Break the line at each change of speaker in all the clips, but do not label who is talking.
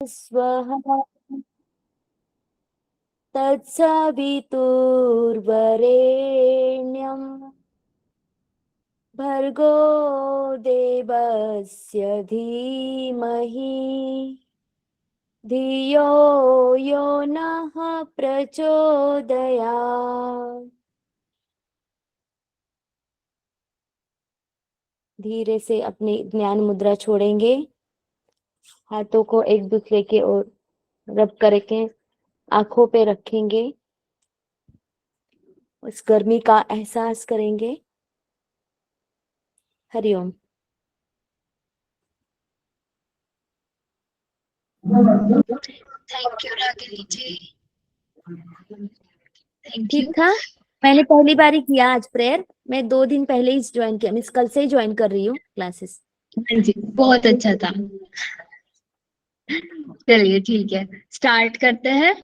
स्वः तत्सवितुर्वरेण्यं भर्गो देवस्य धीमहि धियो यो नः प्रचोदयात्। धीरे से अपनी ज्ञान मुद्रा छोड़ेंगे, हाथों को एक दूसरे के ओर रब करके आंखों पे रखेंगे, उस गर्मी का एहसास करेंगे। हरिओम।
Thank you Ragini ji, thank
ठीक
यू।
था। मैंने पहली बार ही किया आज प्रेयर। मैं 2 दिन पहले ही ज्वाइन किया, मिस कल से ही ज्वाइन कर रही हूँ क्लासेस।
हाँ जी, बहुत अच्छा था। चलिए ठीक है, स्टार्ट करते हैं।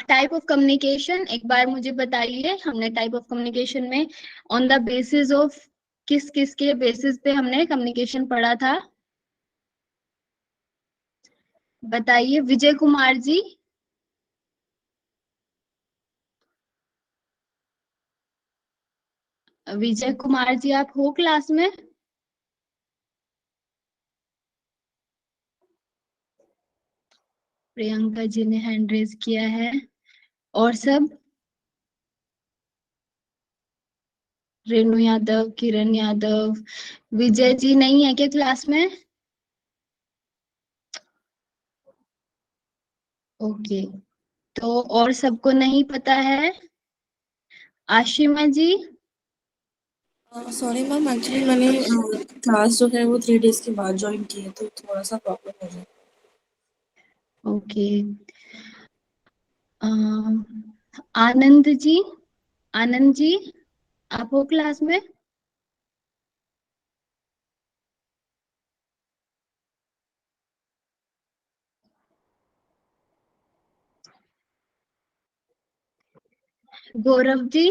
टाइप ऑफ कम्युनिकेशन एक बार मुझे बताइए। हमने टाइप ऑफ कम्युनिकेशन में ऑन द बेसिस ऑफ किस किस के बेसिस पे हमने कम्युनिकेशन पढ़ा था, बताइए। विजय कुमार जी, विजय कुमार जी आप हो क्लास में? प्रियंका जी ने हैंड रेज किया है, और सब? रेणु यादव, किरण यादव, विजय जी नहीं है क्या क्लास में? ओके, तो और सबको नहीं पता है? आशिमा जी?
सॉरी मैम, एक्चुअली मैंने क्लास जो है वो 3 days के बाद ज्वाइन की है, तो थोड़ा सा प्रॉब्लम हो जाए।
ओके। आनंद जी, आनंद जी आप हो क्लास में? गौरव जी?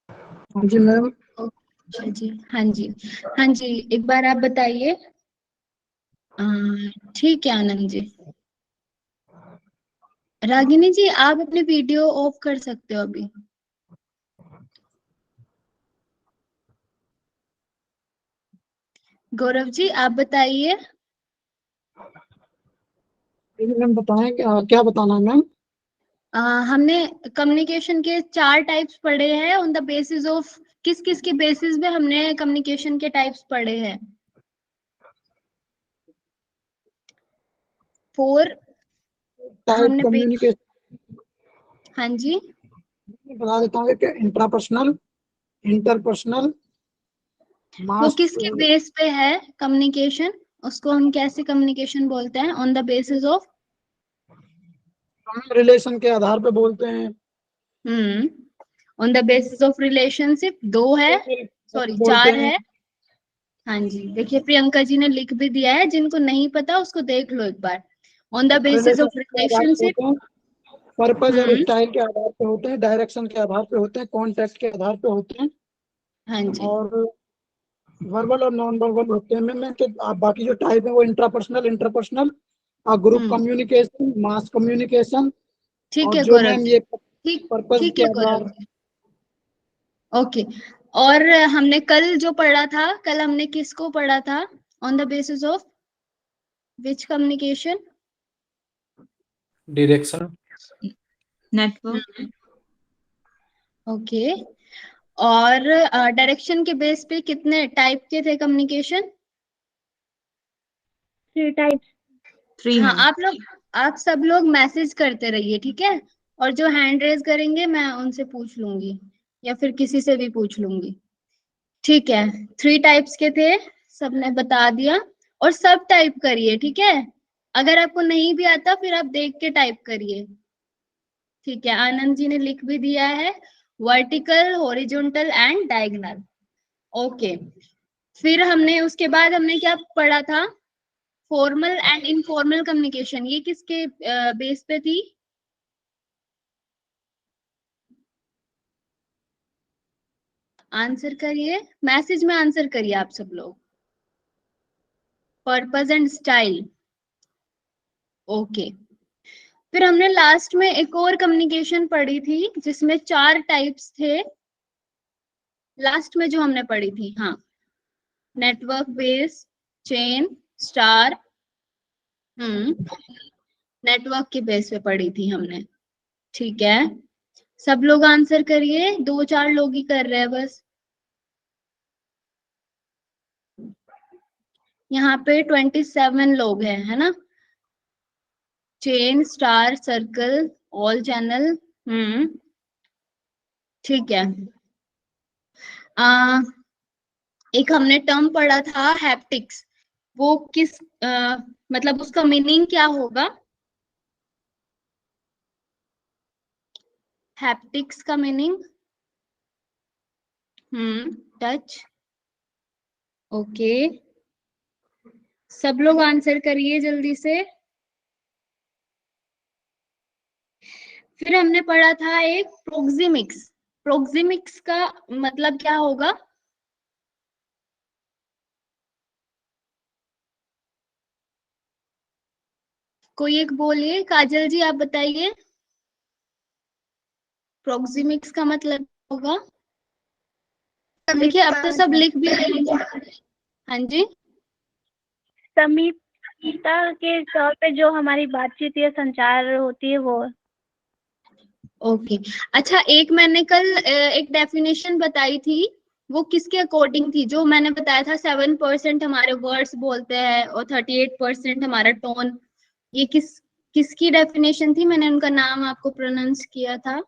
हाँ जी मैम।
अच्छा जी, हाँ जी, हाँ जी, एक बार आप बताइए। ठीक है आनंद जी। रागिनी जी आप अपनी वीडियो ऑफ कर सकते हो अभी। गौरव जी आप बताइए।
मैम बताएं, क्या बताना है मैम?
हमने कम्युनिकेशन के 4 टाइप्स पढ़े हैं ऑन द बेसिस ऑफ किस किस के बेसिस पे हमने कम्युनिकेशन के टाइप्स पढ़े हैं। 4
टाइप
हमने
कम्युनिकेशन
हाँ जी,
बता देता हूँ कि इंट्रापर्सनल, इंटरपर्सनल,
वो
मास
किसके बेस पे है कम्युनिकेशन, उसको हम कैसे कम्युनिकेशन बोलते हैं on the basis of?
Relation के आधार पे बोलते हैं।
On the basis of relationship 2 है, सॉरी
बोलते
4
हैं
है। हाँ जी, देखिए प्रियंका जी ने लिख भी दिया है, जिनको नहीं पता उसको देख लो एक बार। On the basis of
relationship के आधार पे
रिलेशनशिप।
होते हैं, पर्पज और
हम्म
स्टाइल के आधार पे होते हैं, डायरेक्शन के आधार पे होते हैं, कॉन्टेक्ट के आधार पे होते हैं,
हाँ जी।
और वर्बल और नॉन वर्बल होते हैं। मैं तो आप बाकी जो टाइप है वो इंट्रापर्सनल, इंटरपर्सनल, ग्रुप
हम्म
कम्युनिकेशन, मास कम्युनिकेशन,
ठीक
और
है
जो
गौरव
मैम
जी,
ये
ठीक
पर्पज
ठीक
के
है गौरव
आधार।
जी। ओके, और हमने कल जो पढ़ा था, कल हमने किसको पढ़ा था on the basis of which communication?
Direction,
network. Okay, और डायरेक्शन के बेस पे कितने टाइप के थे कम्युनिकेशन?
3 टाइप्स।
3 हाँ, आप सब लोग मैसेज करते रहिए, ठीक है? और जो हैंड रेज करेंगे मैं उनसे पूछ लूंगी, या फिर किसी से भी पूछ लूंगी, ठीक है? 3 टाइप्स के थे, सबने बता दिया। और सब टाइप करिए, ठीक है? अगर आपको नहीं भी आता फिर आप देख के टाइप करिए, ठीक है? आनंद जी ने लिख भी दिया है, vertical, horizontal and diagonal. Okay, फिर हमने उसके बाद हमने क्या पढ़ा था? Formal and informal communication. ये किसके बेस पे थी? आंसर करिए, मैसेज में आंसर करिए आप सब लोग। Purpose and style. ओके, फिर हमने लास्ट में एक और कम्युनिकेशन पढ़ी थी जिसमें 4 टाइप्स थे, लास्ट में जो हमने पढ़ी थी। हाँ, network base, chain, star. Network के बेस पे पढ़ी थी हमने। ठीक है, सब लोग आंसर करिए, 2-4 लोग ही कर रहे हैं बस। यहाँ पे 27 लोग हैं, है ना। Chain, star, circle, all channel. ठीक है। एक हमने टर्म पढ़ा था हैप्टिक्स, वो किस मतलब उसका मीनिंग क्या होगा? हैप्टिक्स का मीनिंग टच। ओके, सब लोग आंसर करिए जल्दी से। फिर हमने पढ़ा था एक प्रोक्सिमिक्स। प्रोक्सिमिक्स का मतलब क्या होगा? कोई एक बोलिए, काजल जी आप बताइए, प्रोक्सिमिक्स का मतलब होगा? देखिए अब तो सब लिख भी रहे हैं। हाँ जी,
समीपता के तौर पे जो हमारी बातचीत या संचार होती है वो।
ओके। अच्छा, एक मैंने कल एक डेफिनेशन बताई थी, वो किसके अकॉर्डिंग थी? जो मैंने बताया था 7% हमारे वर्ड्स बोलते हैं और 38% हमारा टोन। ये किसकी डेफिनेशन थी? मैंने उनका नाम आपको प्रोनाउंस किया था,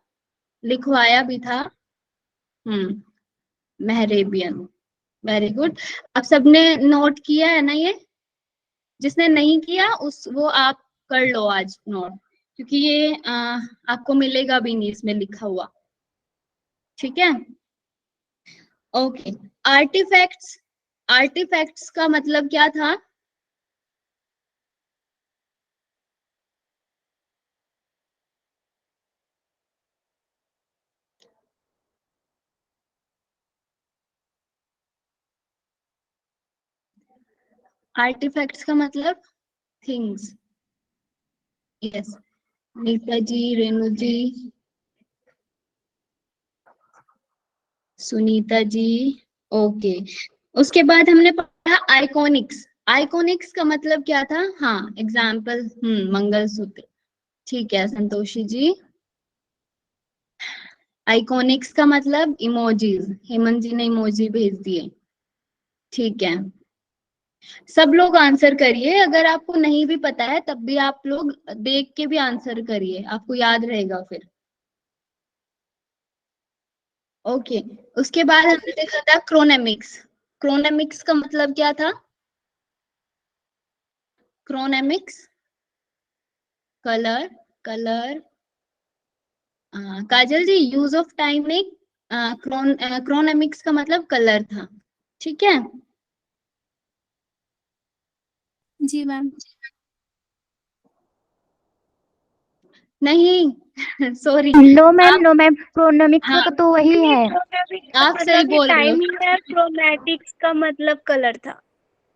लिखवाया भी था। मेहरेबियन। Very good. आप सबने नोट किया है ना ये? जिसने नहीं किया वो आप कर लो आज नोट, क्योंकि ये आपको मिलेगा भी नहीं इसमें लिखा हुआ। ठीक है, ओके। आर्टिफैक्ट्स, आर्टिफैक्ट्स का मतलब क्या था? आर्टिफैक्ट्स का मतलब थिंग्स। यस, नीता जी, रेणु जी, सुनीता जी। ओके, उसके बाद हमने पढ़ा आइकॉनिक्स। आइकॉनिक्स का मतलब क्या था? हाँ, एग्जाम्पल मंगलसूत्र। ठीक है संतोषी जी। आइकॉनिक्स का मतलब इमोजीज, हेमंत जी ने इमोजी भेज दिए। ठीक है, सब लोग आंसर करिए, अगर आपको नहीं भी पता है तब भी आप लोग देख के भी आंसर करिए, आपको याद रहेगा फिर। ओके, उसके बाद हमने देखा था क्रोनेमिक्स। क्रोनेमिक्स का मतलब क्या था? Chronemics, colour, colour. Kajal ji, use of time में क्रोनेमिक्स का मतलब कलर था। ठीक है,
जी मैम।
नहीं सॉरी,
नो मैम,
आप
नो मैम, प्रोनोमिक्स
हाँ
का तो वही है।
आप सही बोल रहे हो।
टाइमिंग है, क्रोमैटिक्स का मतलब कलर था।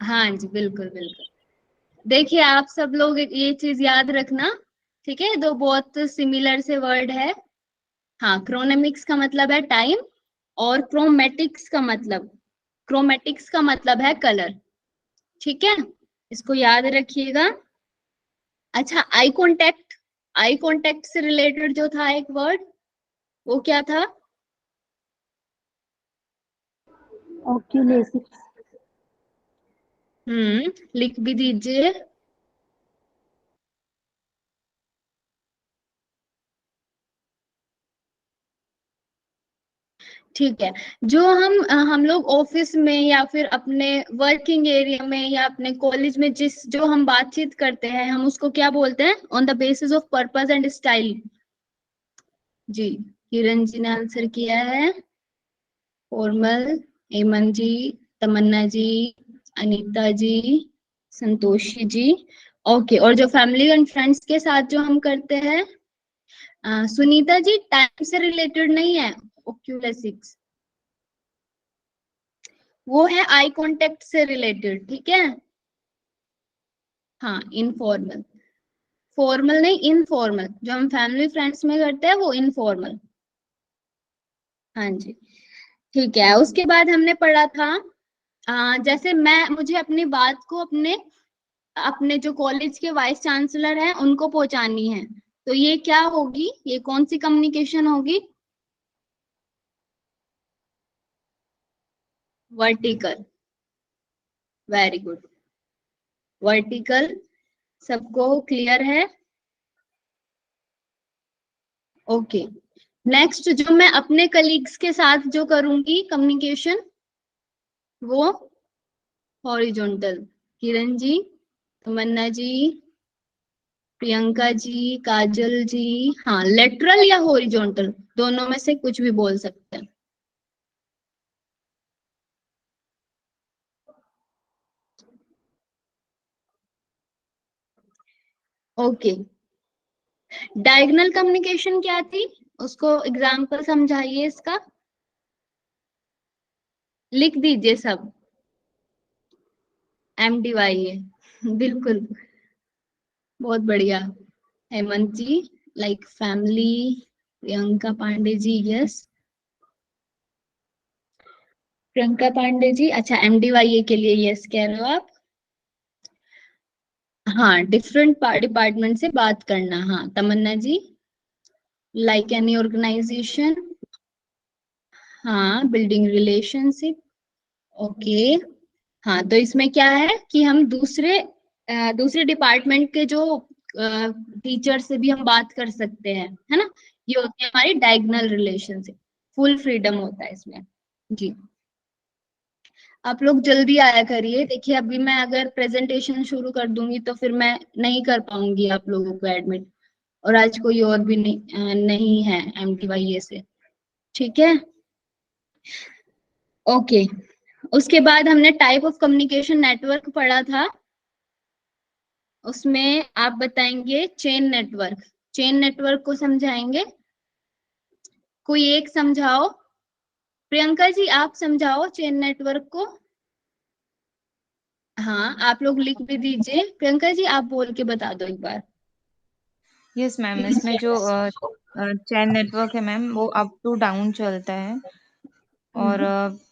हाँ जी, बिल्कुल बिल्कुल। देखिए आप सब लोग ये चीज याद रखना, ठीक है, दो बहुत सिमिलर से वर्ड है। हाँ, क्रोनेमिक्स का मतलब है टाइम, और क्रोमेटिक्स का मतलब है कलर। ठीक है, इसको याद रखिएगा। अच्छा, आई कांटेक्ट, आई कांटेक्ट से रिलेटेड जो था एक वर्ड, वो क्या था?
ओक्यूलेसिक्स।
लिख भी दीजिए। ठीक है, जो हम लोग ऑफिस में या फिर अपने वर्किंग एरिया में या अपने कॉलेज में जो हम बातचीत करते हैं, हम उसको क्या बोलते हैं? On the basis of purpose and style. जी, किरण जी ने आंसर किया है। फॉर्मल, हेमंत जी, तमन्ना जी, अनीता जी, संतोषी जी। ओके, और जो फैमिली एंड फ्रेंड्स के साथ जो हम करते हैं, सुनीता जी, टाइम से रिलेटेड नहीं है ओक्यूलेसिक्स, वो है आई कांटेक्ट से रिलेटेड। ठीक है, हाँ इनफॉर्मल, फॉर्मल नहीं इनफॉर्मल, जो हम फैमिली फ्रेंड्स में करते हैं वो इनफॉर्मल। हाँ जी ठीक है। उसके बाद हमने पढ़ा था जैसे मुझे अपनी बात को अपने अपने जो कॉलेज के वाइस चांसलर हैं उनको पहुंचानी है, तो ये क्या होगी, ये कौन सी कम्युनिकेशन होगी? Vertical, very good, vertical. सबको क्लियर है? ओके। नेक्स्ट जो मैं अपने कलीग्स के साथ जो करूंगी कम्युनिकेशन वो हॉरिजॉन्टल। किरण जी, तमन्ना जी, प्रियंका जी, काजल जी, हाँ लेटरल या हॉरिजॉन्टल दोनों में से कुछ भी बोल सकते हैं। ओके। डायगोनल कम्युनिकेशन क्या थी, उसको एग्जाम्पल समझाइए इसका, लिख दीजिए सब। MDY है बिल्कुल, बहुत बढ़िया। हेमंत जी, like family. Priyanka Pandey ji, yes. Priyanka Pandey ji, अच्छा MDY के लिए यस कह रहे हो आप। हाँ डिफरेंट डिपार्टमेंट से बात करना, हाँ तमन्ना जी, लाइक एनी ऑर्गेनाइजेशन, हाँ बिल्डिंग रिलेशनशिप, ओके। हाँ तो इसमें क्या है कि हम दूसरे डिपार्टमेंट के जो टीचर से भी हम बात कर सकते हैं, है ना। ये होती है हमारी डायगोनल रिलेशनशिप, फुल फ्रीडम होता है इसमें। जी आप लोग जल्दी आया करिए, देखिए अभी मैं अगर प्रेजेंटेशन शुरू कर दूंगी तो फिर मैं नहीं कर पाऊंगी आप लोगों को एडमिट, और आज कोई और भी नहीं है MTY से, ठीक है। ओके। उसके बाद हमने टाइप ऑफ कम्युनिकेशन नेटवर्क पढ़ा था, उसमें आप बताएंगे चेन नेटवर्क, चेन नेटवर्क को समझाएंगे। कोई एक समझाओ, प्रियंका जी आप समझाओ चेन नेटवर्क को। हाँ आप लोग लिख भी दीजिए, प्रियंका जी आप बोल के बता दो एक बार।
यस मैम, इसमें जो चैन नेटवर्क है मैम वो अप टू डाउन चलता है, और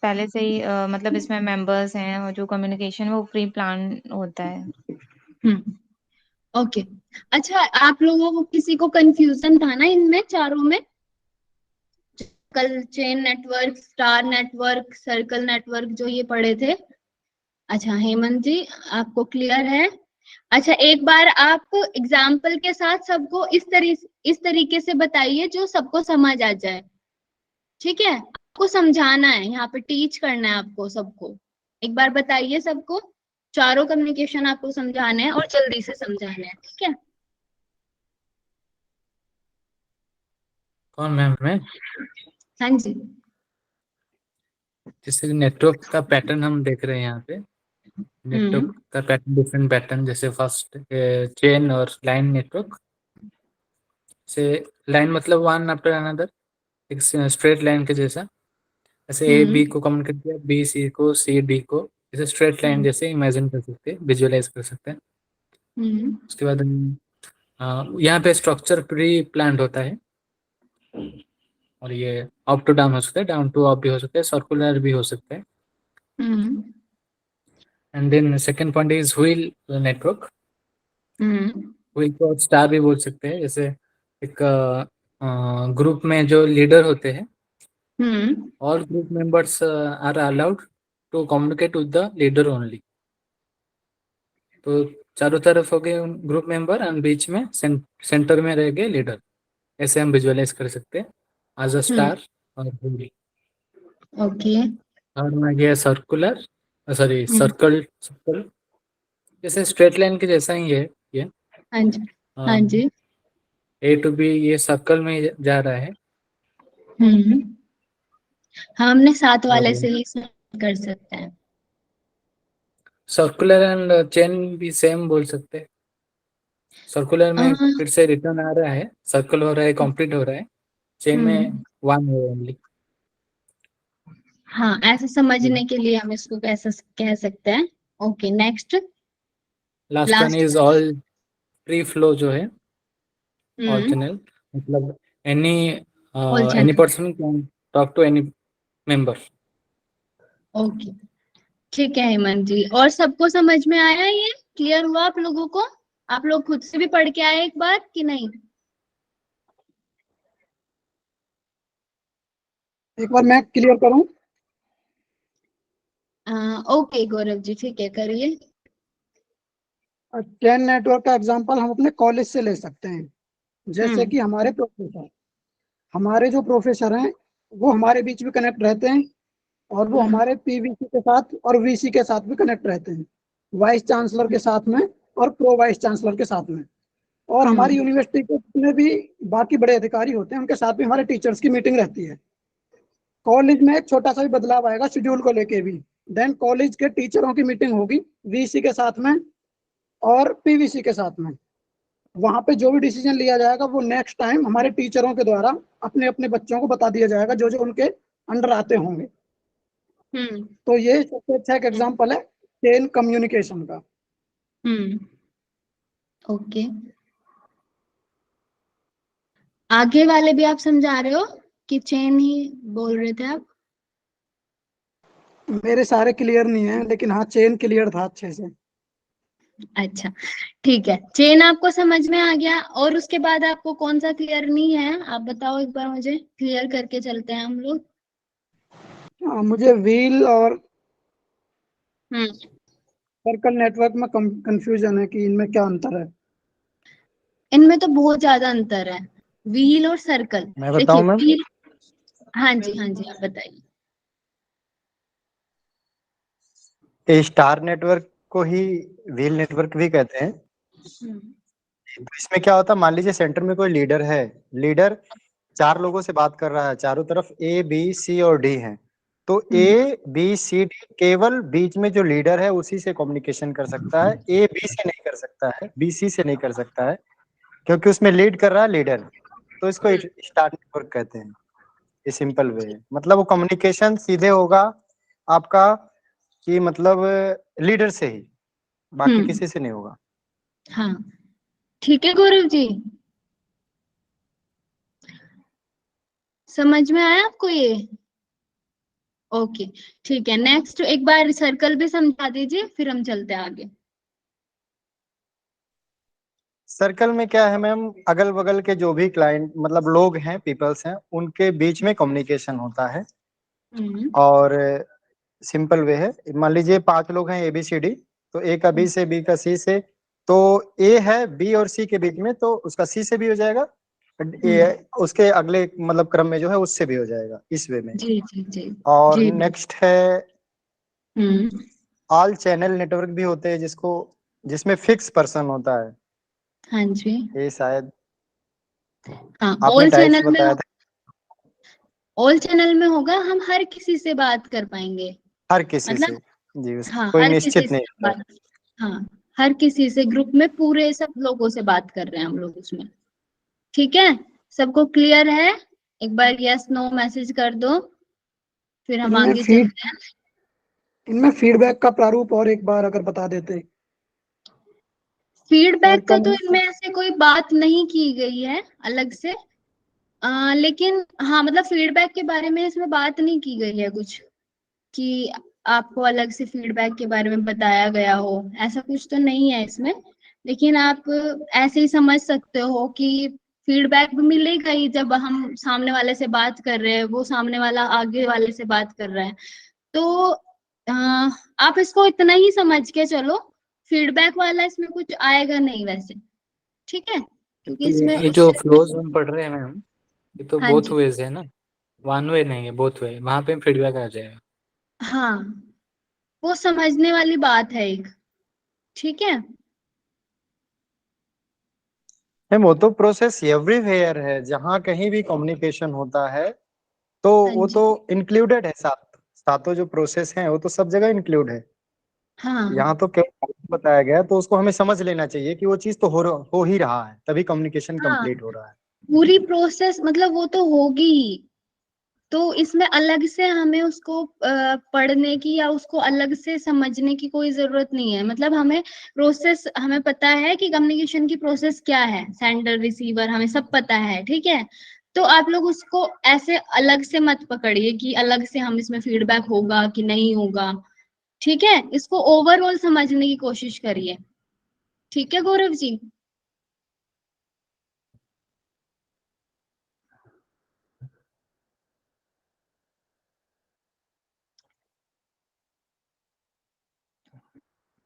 पहले से ही मतलब इसमें मेंबर्स हैं और जो कम्युनिकेशन वो प्री प्लान होता है।
ओके। अच्छा आप लोगों को किसी को कंफ्यूजन था ना इनमें चारों में, कल chain network, star network, circle network जो ये पढ़े थे? अच्छा हेमंत जी आपको क्लियर है? अच्छा एक बार आप एग्जाम्पल के साथ सबको इस तरीके से बताइए जो सबको समझ आ जाए, ठीक है। आपको समझाना है, यहाँ पे टीच करना है आपको सबको। एक बार बताइए सबको, चारों कम्युनिकेशन आपको समझाने हैं और जल्दी से समझाने हैं, ठीक है।
कौन मैम? मैं
हाँ जी।
जैसे नेटवर्क का पैटर्न हम देख रहे हैं यहाँ पे, नेटवर्क का पैटर्न, डिफरेंट पैटर्न, जैसे फर्स्ट चेन और लाइन नेटवर्क से, लाइन मतलब वन आफ्टर अनदर, एक स्ट्रेट लाइन के जैसा, ऐसे ए बी को कम्युनिकेट किया, बी सी को, सी डी को, जैसे स्ट्रेट लाइन जैसे इमेजिन कर सकते हैं, विजुअलाइज कर सकते हैं। उसके बाद यहाँ पे स्ट्रक्चर प्री प्लान्ड होता है, और ये अप टू डाउन हो सकता है, डाउन टू अप भी हो सकता है, सर्कुलर भी हो सकता है। And then second point is wheel network. Wheel को स्टार भी बोल सकते हैं, जैसे एक ग्रुप में जो लीडर होते हैं, all group members are allowed to communicate with the leader only. तो चारों तरफ हो गए ग्रुप मेंबर एंड बीच में सेंटर में रह गए लीडर, ऐसे हम विजुअलाइज कर सकते हैं एज अ स्टार और व्हील।
ओके।
और में गया सर्कुलर, सॉरी सर्कल, सर्कल जैसे स्ट्रेट लाइन के जैसा ही है ये।
हाँ जी। हाँ जी।
ए टू बी ये सर्कल में जा रहा है।
हाँ हमने साथ वाले
और
से ही कर सकते हैं।
सर्कुलर एंड चेन भी सेम बोल सकते हैं। सर्कुलर में फिर से रिटर्न आ रहा है, सर्कल हो रहा है, कंप्लीट हो रहा है, चेन में वन है ओनली।
हाँ ऐसे समझने के लिए हम इसको कैसे कह सकते हैं। Okay next.
Last one
last.
Is all free flow जो है, ऑल
हम्म।
चैनल, मतलब any
all
any
channel.
Person can talk to any member.
Okay, ठीक है हेमंत जी। और सबको समझ में आया, ये क्लियर हुआ आप लोगों को? आप लोग खुद से भी पढ़ के आए एक बार कि नहीं?
एक बार मैं क्लियर करूं।
ओके गौरव जी, ठीक है, करिए।
चेन नेटवर्क का एग्जांपल हम अपने कॉलेज से ले सकते हैं। जैसे
हम्म।
कि हमारे जो प्रोफेसर हैं वो हमारे बीच में कनेक्ट रहते हैं, और वो
हम्म।
हमारे पीवीसी के साथ और वीसी के साथ भी कनेक्ट रहते हैं, वाइस चांसलर के साथ में और प्रो वाइस चांसलर के साथ में। और हमारी
हम्म।
यूनिवर्सिटी के जितने भी बाकी बड़े अधिकारी होते हैं उनके साथ भी हमारे टीचर्स की मीटिंग रहती है। कॉलेज में एक छोटा सा भी बदलाव आएगा शेड्यूल को लेके भी, देन कॉलेज के टीचरों की मीटिंग होगी वीसी के साथ में और पीवीसी के साथ में। वहां पे जो भी डिसीजन लिया जाएगा वो नेक्स्ट टाइम हमारे टीचरों के द्वारा अपने अपने बच्चों को बता दिया जाएगा, जो जो उनके अंडर आते होंगे।
हम्म।
तो ये सबसे अच्छा एक एग्जांपल है चेन कम्युनिकेशन का।
हम्म। ओके, आगे वाले भी आप समझा रहे हो कि चेन ही बोल रहे थे आप?
मेरे सारे क्लियर नहीं है, लेकिन हाँ चेन क्लियर था अच्छे से।
अच्छा, ठीक है, चेन आपको समझ में आ गया। और उसके बाद आपको कौन सा क्लियर नहीं है, आप बताओ एक बार, मुझे क्लियर करके चलते हैं हम लोग।
मुझे व्हील और
हम्म।
सर्कल नेटवर्क में कंफ्यूजन है कि इनमें क्या अंतर है।
इनमें तो बहुत ज्यादा अंतर है, व्हील और सर्कल।
मैं
देखिए
बताऊं मैम?
व्हील, हाँ जी हाँ जी, आप बताइए।
ये स्टार नेटवर्क को ही व्हील नेटवर्क भी कहते हैं।
हम्म।
तो इसमें क्या होता है, मान लीजिए सेंटर में कोई लीडर है, लीडर 4 लोगों से बात कर रहा है, चारों तरफ ए बी सी और डी हैं। तो ए बी सी डी केवल बीच में जो लीडर है उसी से कम्युनिकेशन कर सकता है, ए बी से नहीं कर सकता है, बी सी से नहीं कर सकता है, क्योंकि उसमें लीड कर रहा है लीडर। तो इसको स्टार नेटवर्क कहते हैं। ये सिंपल वे है, मतलब वो कम्युनिकेशन सीधे होगा आपका कि मतलब लीडर से ही, बाकी
हम्म।
किसी से नहीं होगा।
हाँ, ठीक है गौरव जी, समझ में आया आपको ये? ओके, ठीक है। नेक्स्ट एक बार सर्कल भी समझा दीजिए, फिर हम चलते हैं आगे।
सर्कल में क्या है मैम, अगल बगल के जो भी क्लाइंट मतलब लोग हैं, पीपल्स हैं, उनके बीच में कम्युनिकेशन होता है।
हम्म।
और सिंपल वे है, मान लीजिए 5 लोग हैं ए बी सी डी, तो ए का बी से, बी का सी से, तो ए है बी और सी के बीच में, तो उसका सी से भी हो जाएगा, उसके अगले मतलब क्रम में जो है उससे भी हो जाएगा, इस वे में।
जी जी जी
और
जी।
नेक्स्ट है
हम्म।
ऑल चैनल नेटवर्क भी होते हैं, जिसमें फिक्स पर्सन होता है।
हाँ जी।
ये शायद
हाँ,
आपने
ऑल
टाइप्स
चैनल में,
बताया था।
ऑल चैनल में होगा हम हर किसी से बात कर पाएंगे,
हर किसी से,
मतलब
जी,
हाँ
कोई
हर किसी
निश्चित नहीं
से
होता है।
बात, हाँ हर किसी से, ग्रुप में पूरे सब लोगों से बात कर रहे हैं हम लोग उसमें। ठीक है, सबको क्लियर है? एक बार यस नो मैसेज कर दो, फिर हम
इनमें
आगे
फीड
चलते हैं।
इनमें फीडबैक का प्रारूप और एक बार अगर बता देते।
फीडबैक का
सर्कल
तो
में
इनमें ऐसे कोई बात नहीं की गई है अलग से, लेकिन हाँ मतलब फीडबैक के बारे में इसमें बात नहीं की गई है कुछ, कि आपको अलग से फीडबैक के बारे में बताया गया हो, ऐसा कुछ तो नहीं है इसमें। लेकिन आप ऐसे ही समझ सकते हो कि फीडबैक भी मिलेगा ही जब हम सामने वाले से बात कर रहे हैं, वो सामने वाला आगे वाले से बात कर रहा है। तो आप इसको इतना ही समझ के चलो, फीडबैक वाला इसमें कुछ आएगा नहीं वैसे। ठीक है, क्योंकि इसमें
ये जो फ्लोज हम पढ़ रहे हैं मैम, ये तो
हाँ
बोथ
जी,
वेज है ना, वन वे नहीं है, बोथ वे, वहां पे फीडबैक आ जाएगा।
हाँ वो समझने वाली बात है एक। ठीक है।
मैम वो तो प्रोसेस एवरीवेयर है, जहाँ कहीं भी कम्युनिकेशन होता है तो
हाँ
वो
जी।
तो इंक्लूडेड है, सातों जो प्रोसेस हैं वो तो सब जगह इंक्लूड है।
हाँ
यहाँ तो केवल बताया गया है, तो उसको हमें समझ लेना चाहिए कि वो चीज तो हो ही रहा है, तभी कम्युनिकेशन
हाँ,
कंप्लीट हो रहा है।
पूरी प्रोसेस मतलब वो तो होगी ही, तो इसमें अलग से हमें उसको पढ़ने की या उसको अलग से समझने की कोई जरूरत नहीं है। मतलब हमें प्रोसेस, हमें पता है कि कम्युनिकेशन की प्रोसेस क्या है, सेंडर रिसीवर, हमें सब पता है, ठीक है। तो आप लोग उसको ऐसे अलग से मत पकड़िए कि अलग से हम इसमें फीडबैक होगा कि नहीं होगा, ठीक है। इसको ओवरऑल समझने की कोशिश करिए, ठीक है गौरव जी।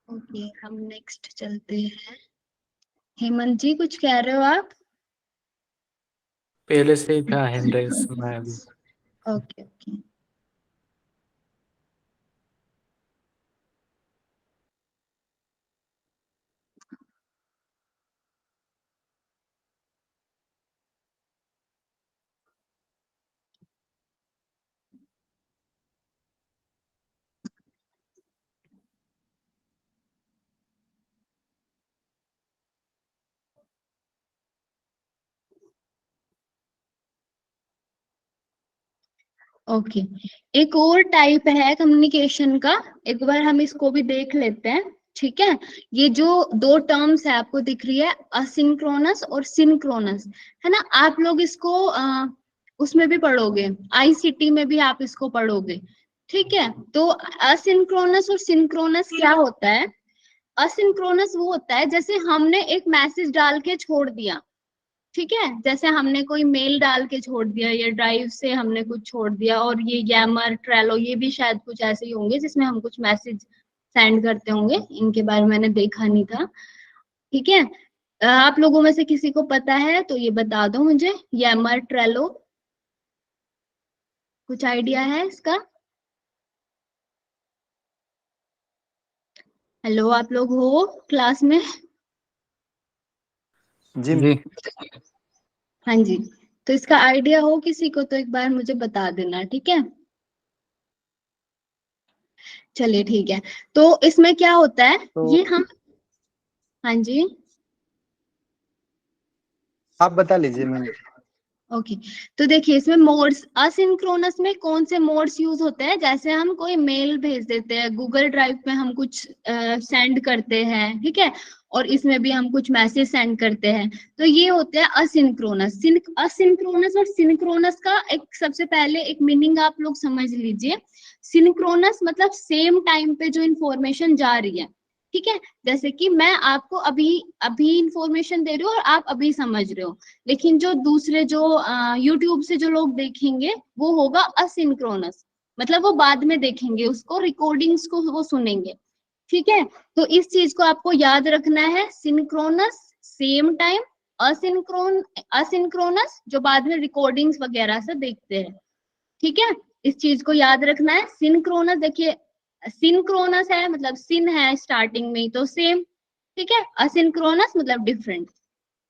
ओके, हम नेक्स्ट चलते हैं। हेमंत जी कुछ कह रहे हो आप?
पहले से ही था हैंड रेस में अभी।
Okay okay. ओके, एक और टाइप है कम्युनिकेशन का, एक बार हम इसको भी देख लेते हैं, ठीक है। ये जो दो टर्म्स है आपको दिख रही है, असिंक्रोनस और सिंक्रोनस, है ना। आप लोग इसको उसमें भी पढ़ोगे, आईसीटी में भी आप इसको पढ़ोगे, ठीक है। तो असिंक्रोनस और सिंक्रोनस क्या होता है? असिंक्रोनस वो होता है जैसे हमने एक मैसेज डाल के छोड़ दिया, ठीक है। जैसे हमने कोई मेल डाल के छोड़ दिया या ड्राइव से हमने कुछ छोड़ दिया, और ये यैमर, ट्रेलो, ये भी शायद कुछ ऐसे ही होंगे जिसमें हम कुछ मैसेज सेंड करते होंगे, इनके बारे में मैंने देखा नहीं था, ठीक है। आप लोगों में से किसी को पता है तो ये बता दो मुझे, यैमर, ट्रेलो, कुछ आइडिया है इसका? हेलो, आप लोग हो क्लास में?
जी
जी
हाँ जी, तो इसका आइडिया हो किसी को तो एक बार मुझे बता देना, ठीक है। चलिए ठीक है, तो इसमें क्या होता है,
तो
ये हम, हाँ जी,
आप बता लीजिए मैम।
ओके। तो देखिए इसमें मोड्स, असिंक्रोनस में कौन से मोड्स यूज होते हैं? जैसे हम कोई मेल भेज देते हैं, गूगल ड्राइव पे हम कुछ सेंड करते हैं, ठीक है, और इसमें भी हम कुछ मैसेज सेंड करते हैं, तो ये होते हैं असिंक्रोनस। असिंक्रोनस और सिंक्रोनस का एक सबसे पहले एक मीनिंग आप लोग समझ लीजिए। सिंक्रोनस मतलब सेम टाइम पे जो इंफॉर्मेशन जा रही है, ठीक है। जैसे कि मैं आपको अभी अभी इंफॉर्मेशन दे रही हूँ और आप अभी समझ रहे हो, लेकिन जो दूसरे जो यूट्यूब से जो लोग देखेंगे वो होगा असिंक्रोनस, मतलब वो बाद में देखेंगे उसको, रिकॉर्डिंग्स को वो सुनेंगे, ठीक है। तो इस चीज को आपको याद रखना है, सिंक्रोनस सेम टाइम, असिंक्रोनस जो बाद में रिकॉर्डिंग्स वगैरह से देखते हैं, ठीक है। इस चीज को याद रखना है। सिंक्रोनस देखिए, सिंक्रोनस है मतलब सिन है स्टार्टिंग में ही तो सेम, ठीक है। असिंक्रोनस मतलब डिफरेंट,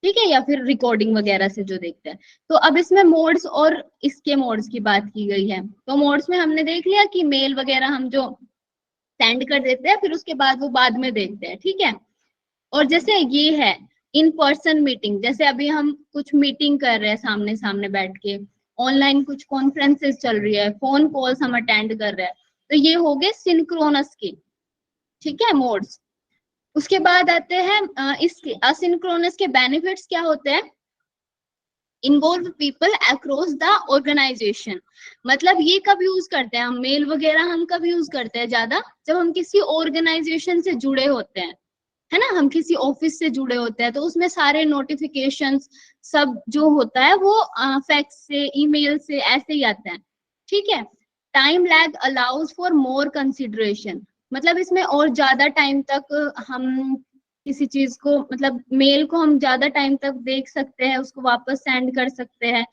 ठीक है, या फिर रिकॉर्डिंग वगैरह से जो देखते हैं। तो अब इसमें मोड्स और इसके मोड्स की बात की गई है। तो मोड्स में हमने देख लिया कि मेल वगैरह हम जो सेंड कर देते हैं फिर उसके बाद वो बाद में देखते हैं, ठीक है। और जैसे ये है इन पर्सन मीटिंग, जैसे अभी हम कुछ मीटिंग कर रहे हैं सामने सामने बैठ के, ऑनलाइन कुछ कॉन्फ्रेंसेस चल रही है, फोन कॉल्स हम अटेंड कर रहे हैं, तो ये हो गए सिंक्रोनस के, ठीक है, मोड्स। उसके बाद आते हैं इसके असिंक्रोनस के बेनिफिट्स क्या होते हैं? Involve people across the organisation, मतलब ये कब यूज करते हैं हम, मेल वगैरह हम कब यूज करते हैं ज्यादा? जब हम किसी ऑर्गेनाइजेशन से जुड़े होते हैं, है ना, हम किसी ऑफिस से जुड़े होते हैं, तो उसमें सारे नोटिफिकेशंस सब जो होता है वो फैक्स से, ईमेल से ऐसे ही आता है, ठीक है। Time lag allows for more consideration, मतलब इसमें और ज्यादा टाइम तक हम किसी चीज को, मतलब मेल को हम ज्यादा टाइम तक देख सकते हैं, उसको वापस सेंड कर सकते हैं,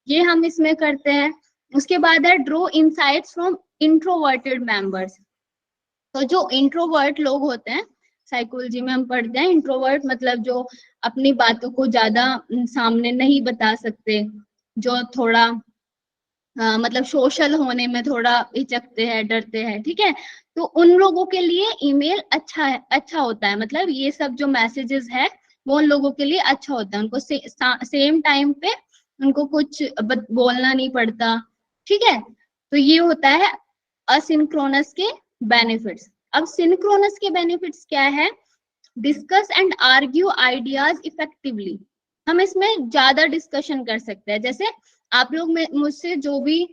ये हम इसमें करते हैं। उसके बाद है draw insights from introverted members, तो जो इंट्रोवर्ट लोग होते हैं, साइकोलॉजी में हम पढ़ते हैं, इंट्रोवर्ट मतलब जो अपनी बातों को ज्यादा सामने नहीं बता सकते, जो थोड़ा मतलब सोशल होने में थोड़ा हिचकते हैं, डरते हैं, ठीक है। तो उन लोगों के लिए ईमेल अच्छा है, अच्छा होता है, मतलब ये सब जो मैसेजेस है वो उन लोगों के लिए अच्छा होता है, उनको सेम टाइम पे उनको कुछ बोलना नहीं पड़ता, ठीक है, तो ये होता है असिंक्रोनस के बेनिफिट्स। अब सिंक्रोनस के बेनिफिट्स क्या है? Discuss and argue ideas effectively. हम इसमें ज्यादा डिस्कशन कर सकते हैं। जैसे आप लोग में मुझसे जो भी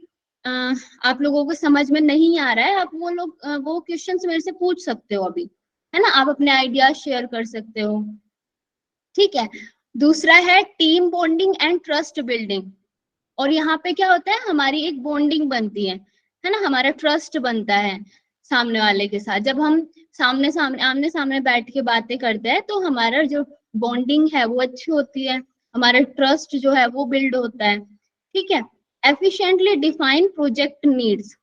आप लोगों को समझ में नहीं आ रहा है, आप वो क्वेश्चंस मेरे से पूछ सकते हो अभी, है ना, आप अपने आइडियाज शेयर कर सकते हो। ठीक है, दूसरा है team bonding and trust building. और यहाँ पे क्या होता है, हमारी एक बॉन्डिंग बनती है ना, हमारा ट्रस्ट बनता है सामने वाले के साथ। जब हम आमने सामने बैठ के बातें करते हैं तो हमारा जो बॉन्डिंग है वो अच्छी होती है, हमारा ट्रस्ट जो है वो बिल्ड होता है। ठीक है, एफिशिएंटली डिफाइन प्रोजेक्ट नीड्स।